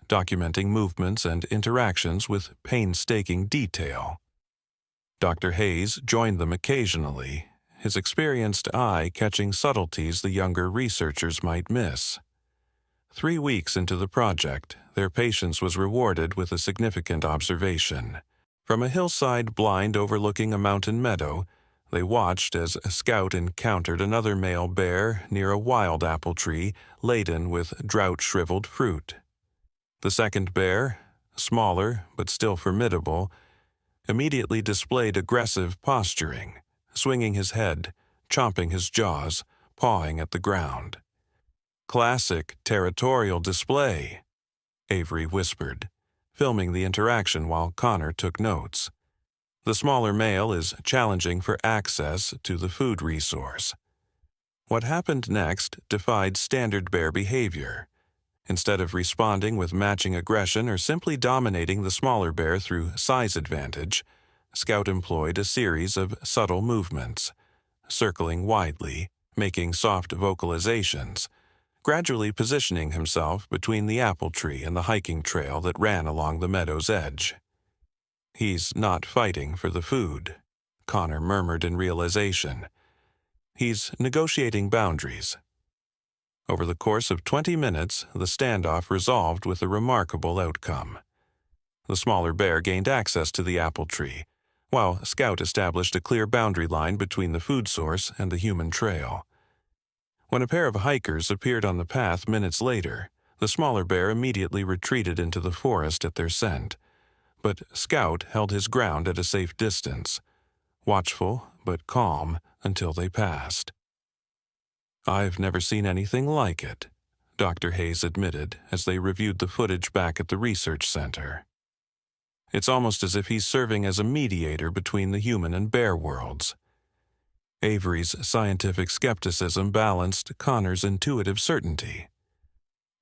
documenting movements and interactions with painstaking detail. Dr. Hayes joined them occasionally, his experienced eye catching subtleties the younger researchers might miss. 3 weeks into the project, their patience was rewarded with a significant observation. From a hillside blind overlooking a mountain meadow, they watched as a Scout encountered another male bear near a wild apple tree laden with drought-shriveled fruit. The second bear, smaller but still formidable, immediately displayed aggressive posturing, swinging his head, chomping his jaws, pawing at the ground. "Classic territorial display," Avery whispered, filming the interaction while Connor took notes. "The smaller male is challenging for access to the food resource." What happened next defied standard bear behavior. Instead of responding with matching aggression or simply dominating the smaller bear through size advantage, Scout employed a series of subtle movements, circling widely, making soft vocalizations, gradually positioning himself between the apple tree and the hiking trail that ran along the meadow's edge. "He's not fighting for the food," Connor murmured in realization. "He's negotiating boundaries." Over the course of 20 minutes, the standoff resolved with a remarkable outcome. The smaller bear gained access to the apple tree, while Scout established a clear boundary line between the food source and the human trail. When a pair of hikers appeared on the path minutes later, the smaller bear immediately retreated into the forest at their scent, but Scout held his ground at a safe distance, watchful but calm until they passed. "I've never seen anything like it," Dr. Hayes admitted as they reviewed the footage back at the research center. "It's almost as if he's serving as a mediator between the human and bear worlds." Avery's scientific skepticism balanced Connor's intuitive certainty.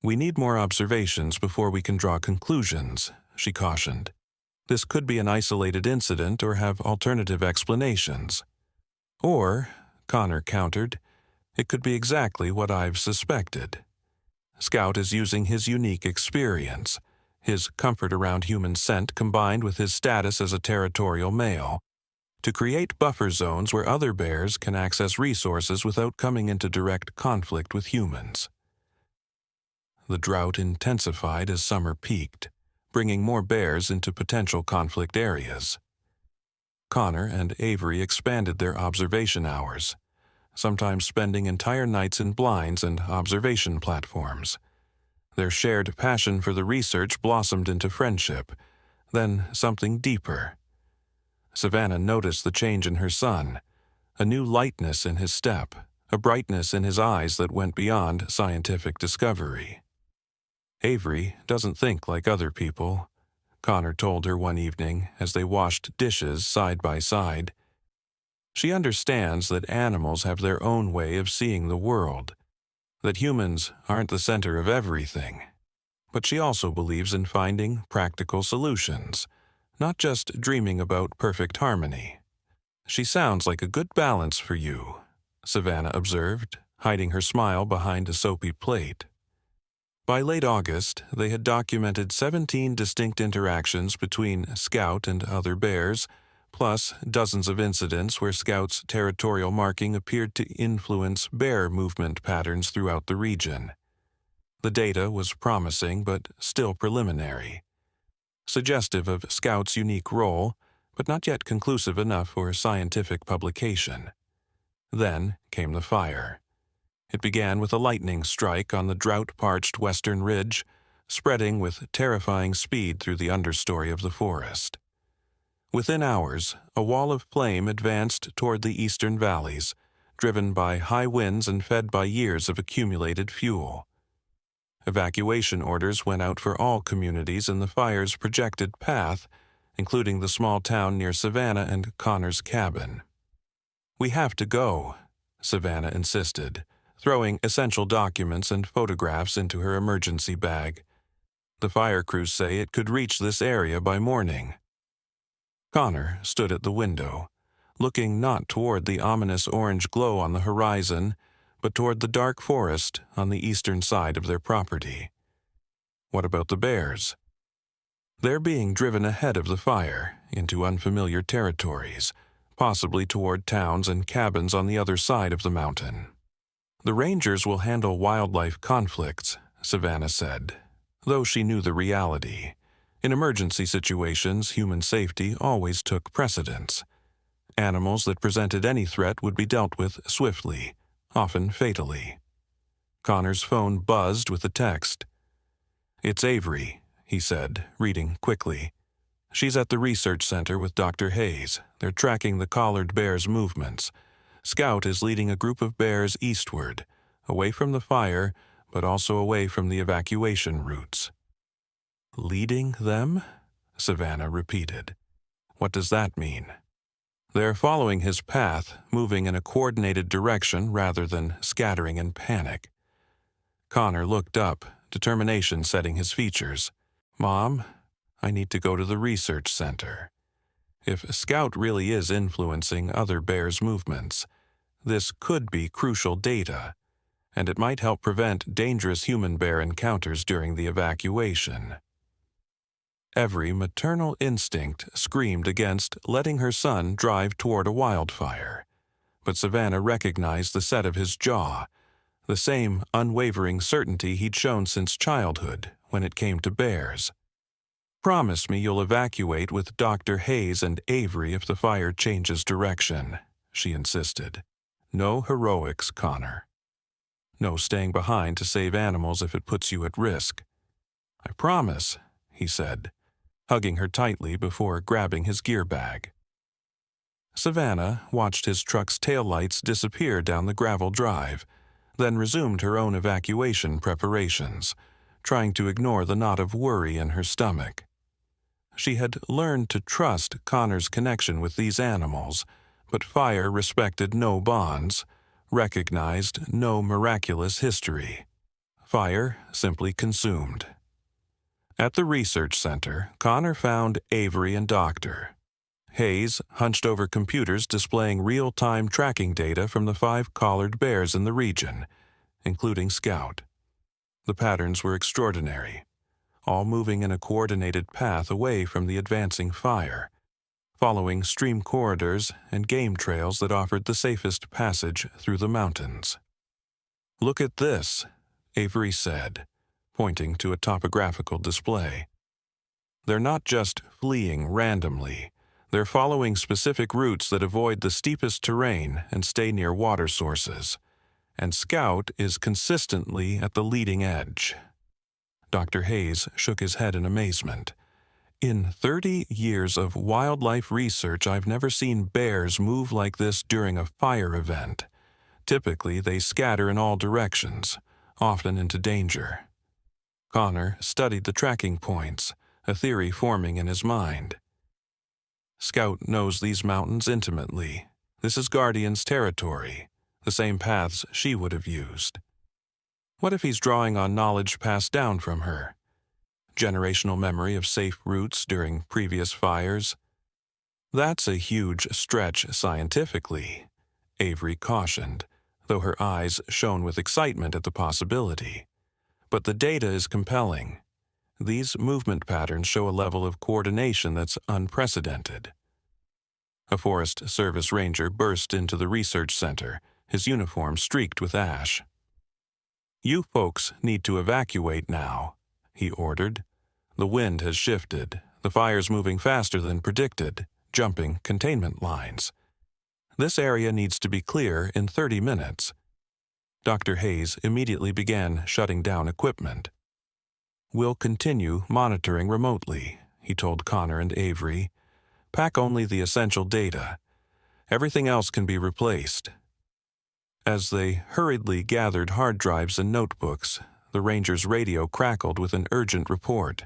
"We need more observations before we can draw conclusions," she cautioned. "This could be an isolated incident or have alternative explanations." "Or," Connor countered, "it could be exactly what I've suspected. Scout is using his unique experience, his comfort around human scent combined with his status as a territorial male, to create buffer zones where other bears can access resources without coming into direct conflict with humans." The drought intensified as summer peaked, bringing more bears into potential conflict areas. Connor and Avery expanded their observation hours, sometimes spending entire nights in blinds and observation platforms. Their shared passion for the research blossomed into friendship, then something deeper. Savannah noticed the change in her son, a new lightness in his step, a brightness in his eyes that went beyond scientific discovery. "Avery doesn't think like other people," Connor told her one evening as they washed dishes side by side. "She understands that animals have their own way of seeing the world, that humans aren't the center of everything. But she also believes in finding practical solutions, not just dreaming about perfect harmony." "She sounds like a good balance for you," Savannah observed, hiding her smile behind a soapy plate. By late August, they had documented 17 distinct interactions between Scout and other bears, plus dozens of incidents where Scout's territorial marking appeared to influence bear movement patterns throughout the region. The data was promising but still preliminary, suggestive of Scout's unique role, but not yet conclusive enough for scientific publication. Then came the fire. It began with a lightning strike on the drought-parched western ridge, spreading with terrifying speed through the understory of the forest. Within hours, a wall of flame advanced toward the eastern valleys, driven by high winds and fed by years of accumulated fuel. Evacuation orders went out for all communities in the fire's projected path, including the small town near Savannah and Connor's cabin. "We have to go," Savannah insisted, throwing essential documents and photographs into her emergency bag. "The fire crews say it could reach this area by morning." Connor stood at the window, looking not toward the ominous orange glow on the horizon, but toward the dark forest on the eastern side of their property. "What about the bears?" "They're being driven ahead of the fire, into unfamiliar territories, possibly toward towns and cabins on the other side of the mountain." "The rangers will handle wildlife conflicts," Savannah said, though she knew the reality. In emergency situations, human safety always took precedence. Animals that presented any threat would be dealt with swiftly, often fatally. Connor's phone buzzed with a text. "It's Avery," he said, reading quickly. "She's at the research center with Dr. Hayes. They're tracking the collared bear's movements. Scout is leading a group of bears eastward, away from the fire, but also away from the evacuation routes." "Leading them?" Savannah repeated. "What does that mean?" "They're following his path, moving in a coordinated direction rather than scattering in panic." Connor looked up, determination setting his features. "Mom, I need to go to the research center. If Scout really is influencing other bears' movements, this could be crucial data, and it might help prevent dangerous human-bear encounters during the evacuation." Every maternal instinct screamed against letting her son drive toward a wildfire, but Savannah recognized the set of his jaw, the same unwavering certainty he'd shown since childhood when it came to bears. Promise me you'll evacuate with Dr. Hayes and Avery if the fire changes direction, she insisted. No heroics, Connor. No staying behind to save animals if it puts you at risk. I promise, he said, hugging her tightly before grabbing his gear bag. Savannah watched his truck's taillights disappear down the gravel drive, then resumed her own evacuation preparations, trying to ignore the knot of worry in her stomach. She had learned to trust Connor's connection with these animals, but fire respected no bonds, recognized no miraculous history. Fire simply consumed. At the research center, Connor found Avery and Dr. Hayes hunched over computers displaying real-time tracking data from the 5 collared bears in the region, including Scout. The patterns were extraordinary, all moving in a coordinated path away from the advancing fire, following stream corridors and game trails that offered the safest passage through the mountains. "Look at this," Avery said, pointing to a topographical display. "They're not just fleeing randomly. They're following specific routes that avoid the steepest terrain and stay near water sources. And Scout is consistently at the leading edge." Dr. Hayes shook his head in amazement. "In 30 years of wildlife research, I've never seen bears move like this during a fire event. Typically, they scatter in all directions, often into danger." Connor studied the tracking points, a theory forming in his mind. "Scout knows these mountains intimately. This is Guardian's territory, the same paths she would have used. What if he's drawing on knowledge passed down from her? Generational memory of safe routes during previous fires? That's a huge stretch scientifically," Avery cautioned, though her eyes shone with excitement at the possibility. "But the data is compelling. These movement patterns show a level of coordination that's unprecedented." A Forest Service ranger burst into the research center, his uniform streaked with ash. "You folks need to evacuate now," he ordered. "The wind has shifted. The fire's moving faster than predicted, jumping containment lines. This area needs to be clear in 30 minutes. Dr. Hayes immediately began shutting down equipment. "We'll continue monitoring remotely," he told Connor and Avery. "Pack only the essential data. Everything else can be replaced." As they hurriedly gathered hard drives and notebooks, the ranger's radio crackled with an urgent report.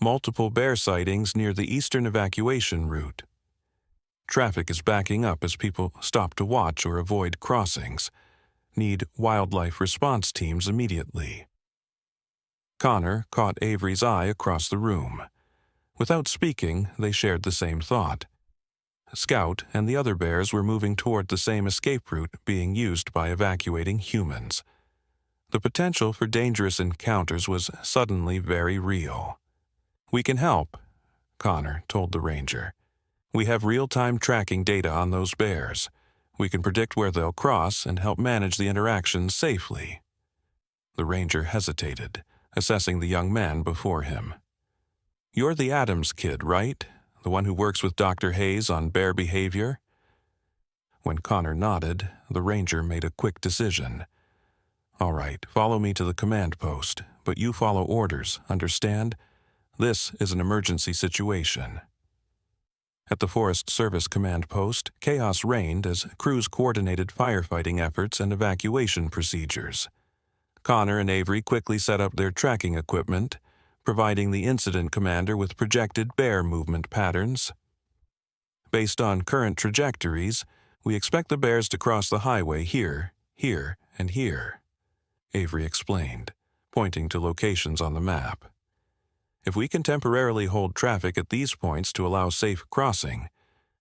"Multiple bear sightings near the eastern evacuation route. Traffic is backing up as people stop to watch or avoid crossings. Need wildlife response teams immediately." Connor caught Avery's eye across the room. Without speaking, they shared the same thought. Scout and the other bears were moving toward the same escape route being used by evacuating humans. The potential for dangerous encounters was suddenly very real. "We can help," Connor told the ranger. "We have real-time tracking data on those bears. We can predict where they'll cross and help manage the interactions safely." The ranger hesitated, assessing the young man before him. "You're the Adams kid, right? The one who works with Dr. Hayes on bear behavior?" When Connor nodded, the ranger made a quick decision. "All right, follow me to the command post, but you follow orders, understand? This is an emergency situation." At the Forest Service command post, chaos reigned as crews coordinated firefighting efforts and evacuation procedures. Connor and Avery quickly set up their tracking equipment, providing the incident commander with projected bear movement patterns. "Based on current trajectories, we expect the bears to cross the highway here, here, and here," Avery explained, pointing to locations on the map. "If we can temporarily hold traffic at these points to allow safe crossing,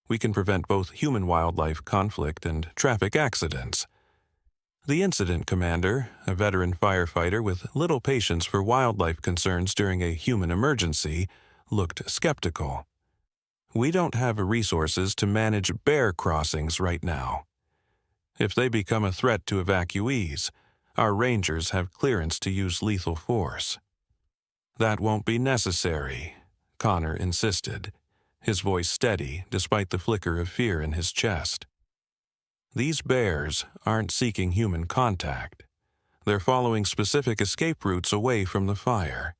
we can prevent both human-wildlife conflict and traffic accidents." The incident commander, a veteran firefighter with little patience for wildlife concerns during a human emergency, looked skeptical. "We don't have resources to manage bear crossings right now. If they become a threat to evacuees, our rangers have clearance to use lethal force." "That won't be necessary," Connor insisted, his voice steady despite the flicker of fear in his chest. These bears aren't seeking human contact. They're following specific escape routes away from the fire.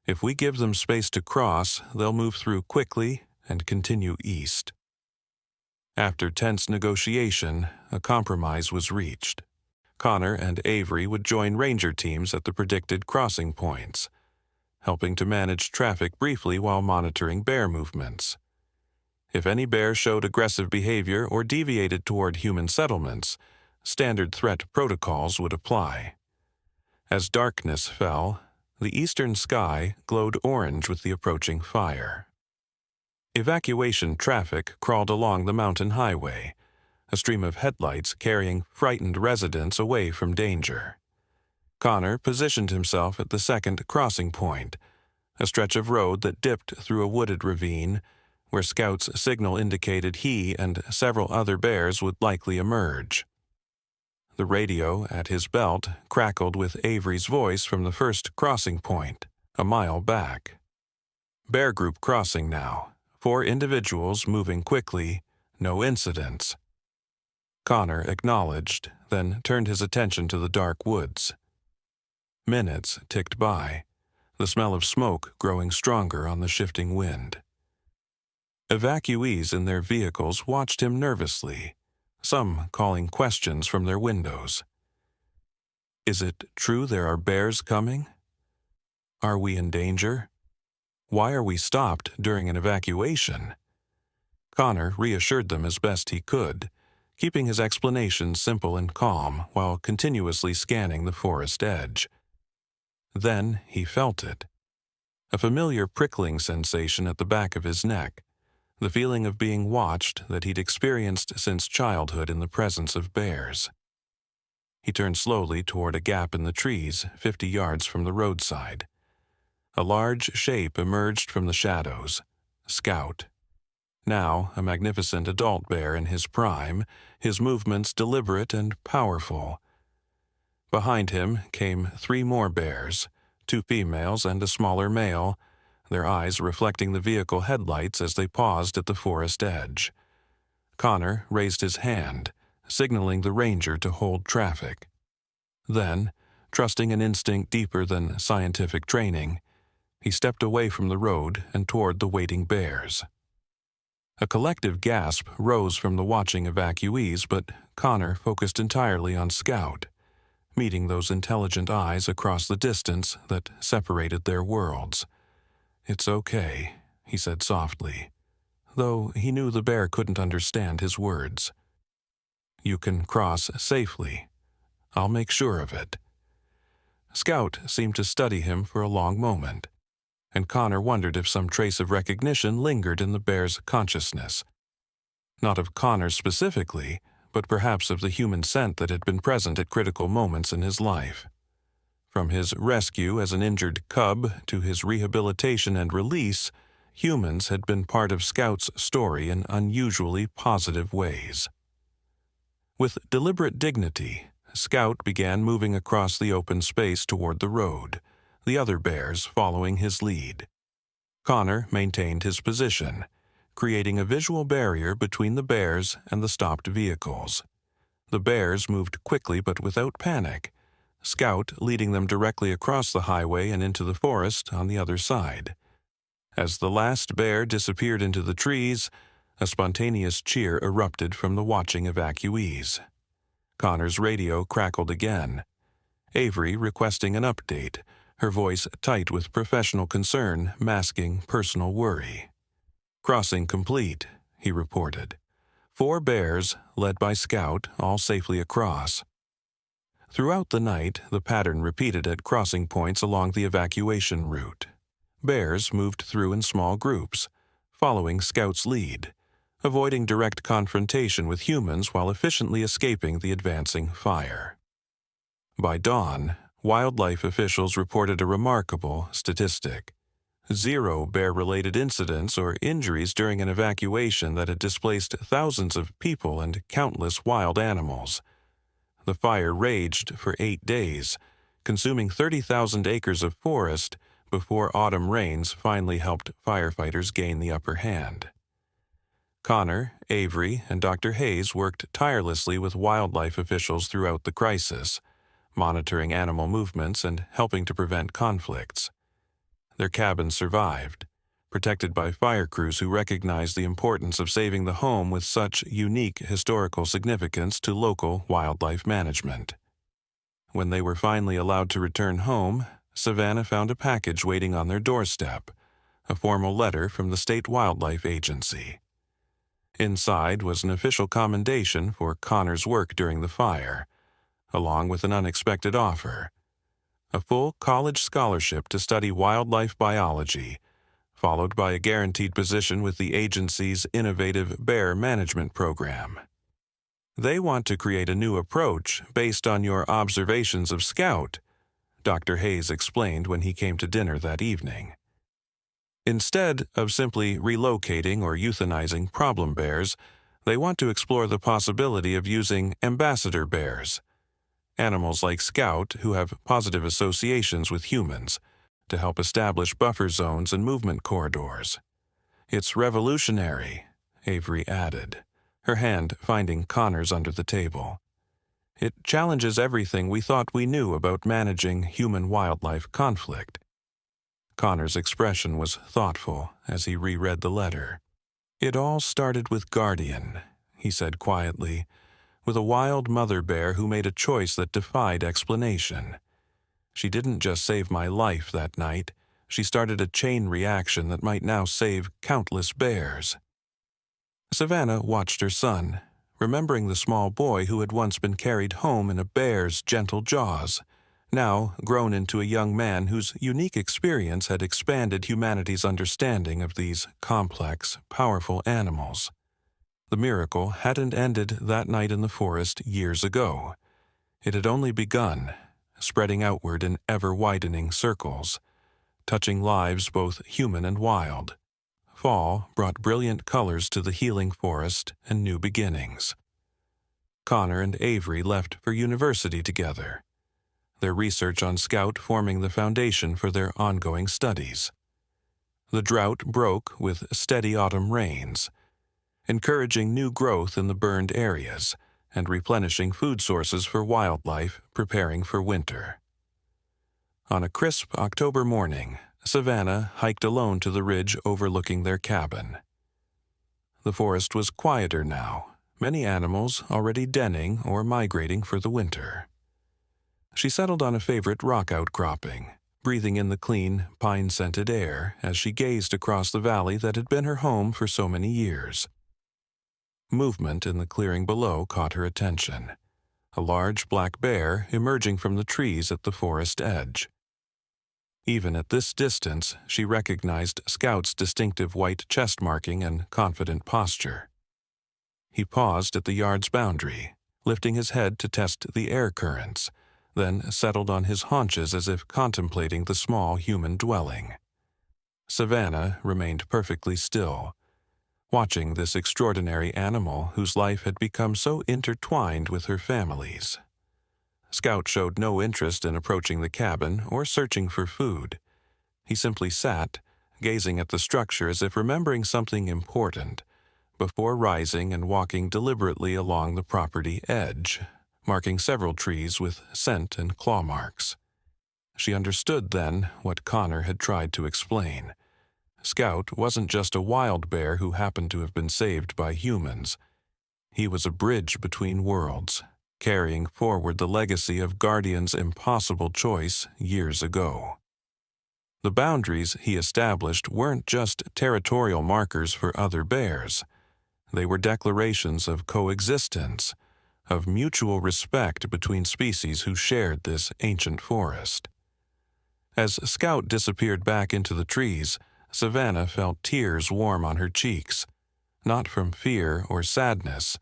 If we give them space to cross, they'll move through quickly and continue east. After tense negotiation, a compromise was reached. Connor and Avery would join ranger teams at the predicted crossing points, helping to manage traffic briefly while monitoring bear movements. If any bear showed aggressive behavior or deviated toward human settlements, standard threat protocols would apply. As darkness fell, the eastern sky glowed orange with the approaching fire. Evacuation traffic crawled along the mountain highway, a stream of headlights carrying frightened residents away from danger. Connor positioned himself at the second crossing point, a stretch of road that dipped through a wooded ravine where Scout's signal indicated he and several other bears would likely emerge. The radio at his belt crackled with Avery's voice from the first crossing point, a mile back. Bear group crossing now, 4 individuals moving quickly, no incidents. Connor acknowledged, then turned his attention to the dark woods. Minutes ticked by, the smell of smoke growing stronger on the shifting wind. Evacuees in their vehicles watched him nervously, some calling questions from their windows. Is it true there are bears coming? Are we in danger? Why are we stopped during an evacuation? Connor reassured them as best he could, keeping his explanations simple and calm while continuously scanning the forest edge. Then he felt it. A familiar prickling sensation at the back of his neck, the feeling of being watched that he'd experienced since childhood in the presence of bears. He turned slowly toward a gap in the trees 50 yards from the roadside. A large shape emerged from the shadows, Scout. Now a magnificent adult bear in his prime, his movements deliberate and powerful. Behind him came 3 more bears, 2 females and a smaller male, their eyes reflecting the vehicle headlights as they paused at the forest edge. Connor raised his hand, signaling the ranger to hold traffic. Then, trusting an instinct deeper than scientific training, he stepped away from the road and toward the waiting bears. A collective gasp rose from the watching evacuees, but Connor focused entirely on Scout, meeting those intelligent eyes across the distance that separated their worlds. "It's okay," he said softly, though he knew the bear couldn't understand his words. "You can cross safely. I'll make sure of it." Scout seemed to study him for a long moment, and Connor wondered if some trace of recognition lingered in the bear's consciousness. Not of Connor specifically, but perhaps of the human scent that had been present at critical moments in his life. From his rescue as an injured cub to his rehabilitation and release, humans had been part of Scout's story in unusually positive ways. With deliberate dignity, Scout began moving across the open space toward the road, the other bears following his lead. Connor maintained his position, creating a visual barrier between the bears and the stopped vehicles. The bears moved quickly but without panic, Scout leading them directly across the highway and into the forest on the other side. As the last bear disappeared into the trees, a spontaneous cheer erupted from the watching evacuees. Connor's radio crackled again, Avery requesting an update, her voice tight with professional concern masking personal worry. "Crossing complete," he reported. 4 bears, led by Scout, all safely across. Throughout the night, the pattern repeated at crossing points along the evacuation route. Bears moved through in small groups, following Scout's lead, avoiding direct confrontation with humans while efficiently escaping the advancing fire. By dawn, wildlife officials reported a remarkable statistic: 0 bear-related incidents or injuries during an evacuation that had displaced thousands of people and countless wild animals. The fire raged for 8 days, consuming 30,000 acres of forest, before autumn rains finally helped firefighters gain the upper hand. Connor, Avery, and Dr. Hayes worked tirelessly with wildlife officials throughout the crisis, monitoring animal movements and helping to prevent conflicts. Their cabin survived, protected by fire crews who recognized the importance of saving the home with such unique historical significance to local wildlife management. When they were finally allowed to return home, Savannah found a package waiting on their doorstep, a formal letter from the State Wildlife Agency. Inside was an official commendation for Connor's work during the fire, along with an unexpected offer: a full college scholarship to study wildlife biology, followed by a guaranteed position with the agency's innovative bear management program. "They want to create a new approach based on your observations of Scout," Dr. Hayes explained when he came to dinner that evening. "Instead of simply relocating or euthanizing problem bears, they want to explore the possibility of using ambassador bears, animals like Scout who have positive associations with humans, to help establish buffer zones and movement corridors. It's revolutionary," Avery added, her hand finding Connor's under the table. "It challenges everything we thought we knew about managing human-wildlife conflict." Connor's expression was thoughtful as he reread the letter. "It all started with Guardian," he said quietly, "with a wild mother bear who made a choice that defied explanation. She didn't just save my life that night, she started a chain reaction that might now save countless bears." Savannah watched her son, remembering the small boy who had once been carried home in a bear's gentle jaws, now grown into a young man whose unique experience had expanded humanity's understanding of these complex, powerful animals. The miracle hadn't ended that night in the forest years ago. It had only begun, spreading outward in ever-widening circles, touching lives both human and wild. Fall brought brilliant colors to the healing forest and new beginnings. Connor and Avery left for university together, their research on Scout forming the foundation for their ongoing studies. The drought broke with steady autumn rains, encouraging new growth in the burned areas and replenishing food sources for wildlife preparing for winter. On a crisp October morning, Savannah hiked alone to the ridge overlooking their cabin. The forest was quieter now, many animals already denning or migrating for the winter. She settled on a favorite rock outcropping, breathing in the clean, pine-scented air as she gazed across the valley that had been her home for so many years. Movement in the clearing below caught her attention, a large black bear emerging from the trees at the forest edge. Even at this distance, she recognized Scout's distinctive white chest marking and confident posture. He paused at the yard's boundary, lifting his head to test the air currents, then settled on his haunches as if contemplating the small human dwelling. Savannah remained perfectly still, watching this extraordinary animal whose life had become so intertwined with her family's. Scout showed no interest in approaching the cabin or searching for food. He simply sat, gazing at the structure as if remembering something important, before rising and walking deliberately along the property edge, marking several trees with scent and claw marks. She understood then what Connor had tried to explain. Scout wasn't just a wild bear who happened to have been saved by humans. He was a bridge between worlds, carrying forward the legacy of Guardian's impossible choice years ago. The boundaries he established weren't just territorial markers for other bears. They were declarations of coexistence, of mutual respect between species who shared this ancient forest. As Scout disappeared back into the trees, Savannah felt tears warm on her cheeks, not from fear or sadness,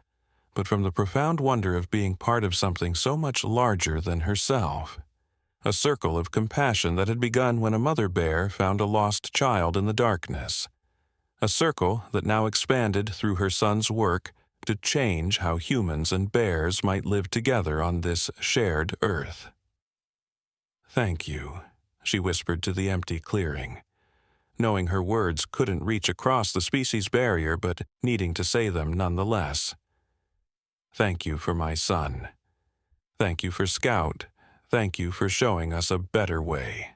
but from the profound wonder of being part of something so much larger than herself. A circle of compassion that had begun when a mother bear found a lost child in the darkness. A circle that now expanded through her son's work to change how humans and bears might live together on this shared earth. "Thank you," she whispered to the empty clearing, knowing her words couldn't reach across the species barrier but needing to say them nonetheless. Thank you for my son. Thank you for Scout. Thank you for showing us a better way.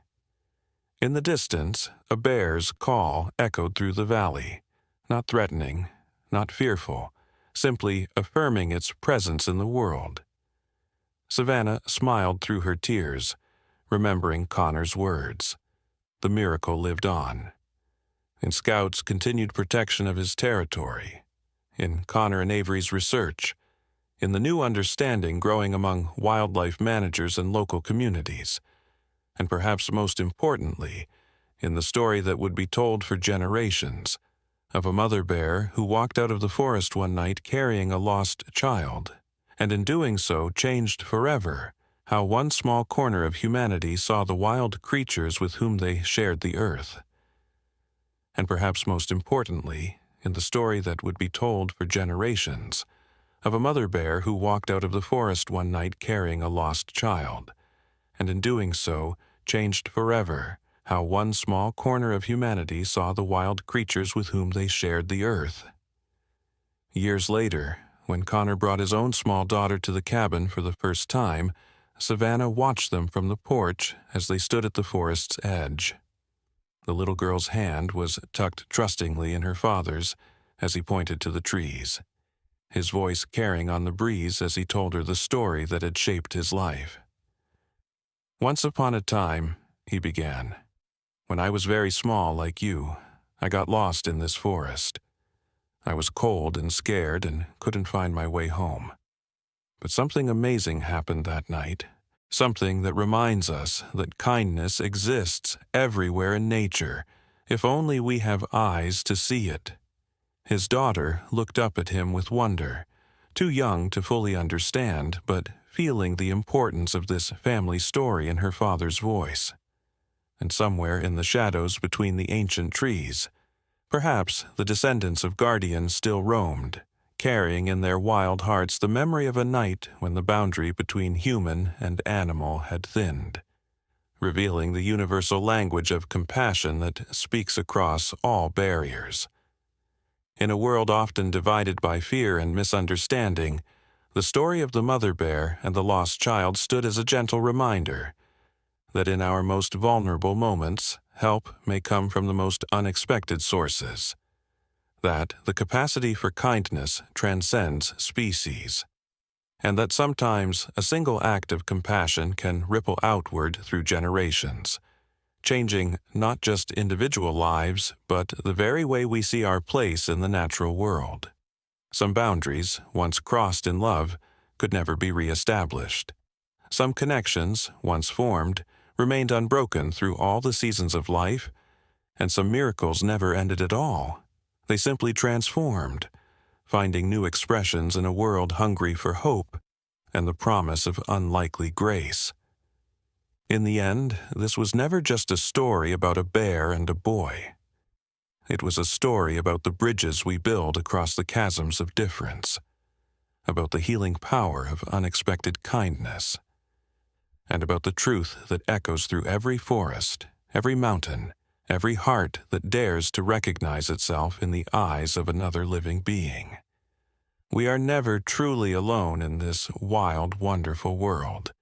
In the distance, a bear's call echoed through the valley, not threatening, not fearful, simply affirming its presence in the world. Savannah smiled through her tears, remembering Connor's words. The miracle lived on. In Scout's continued protection of his territory, in Connor and Avery's research, in the new understanding growing among wildlife managers and local communities, and perhaps most importantly, in the story that would be told for generations, of a mother bear who walked out of the forest one night carrying a lost child, and in doing so changed forever how one small corner of humanity saw the wild creatures with whom they shared the earth. And perhaps most importantly, in the story that would be told for generations, of a mother bear who walked out of the forest one night carrying a lost child, and in doing so changed forever how one small corner of humanity saw the wild creatures with whom they shared the earth. Years later, when Connor brought his own small daughter to the cabin for the first time, Savannah watched them from the porch as they stood at the forest's edge. The little girl's hand was tucked trustingly in her father's as he pointed to the trees, his voice carrying on the breeze as he told her the story that had shaped his life. Once upon a time, he began, when I was very small like you, I got lost in this forest. I was cold and scared and couldn't find my way home. But something amazing happened that night, something that reminds us that kindness exists everywhere in nature, if only we have eyes to see it. His daughter looked up at him with wonder, too young to fully understand, but feeling the importance of this family story in her father's voice. And somewhere in the shadows between the ancient trees, perhaps the descendants of guardians still roamed, carrying in their wild hearts the memory of a night when the boundary between human and animal had thinned, revealing the universal language of compassion that speaks across all barriers. In a world often divided by fear and misunderstanding, the story of the mother bear and the lost child stood as a gentle reminder that in our most vulnerable moments, help may come from the most unexpected sources, that the capacity for kindness transcends species, and that sometimes a single act of compassion can ripple outward through generations, changing not just individual lives, but the very way we see our place in the natural world. Some boundaries, once crossed in love, could never be reestablished. Some connections, once formed, remained unbroken through all the seasons of life, and some miracles never ended at all. They simply transformed, finding new expressions in a world hungry for hope and the promise of unlikely grace. In the end, this was never just a story about a bear and a boy. It was a story about the bridges we build across the chasms of difference, about the healing power of unexpected kindness, and about the truth that echoes through every forest, every mountain, every heart that dares to recognize itself in the eyes of another living being. We are never truly alone in this wild, wonderful world.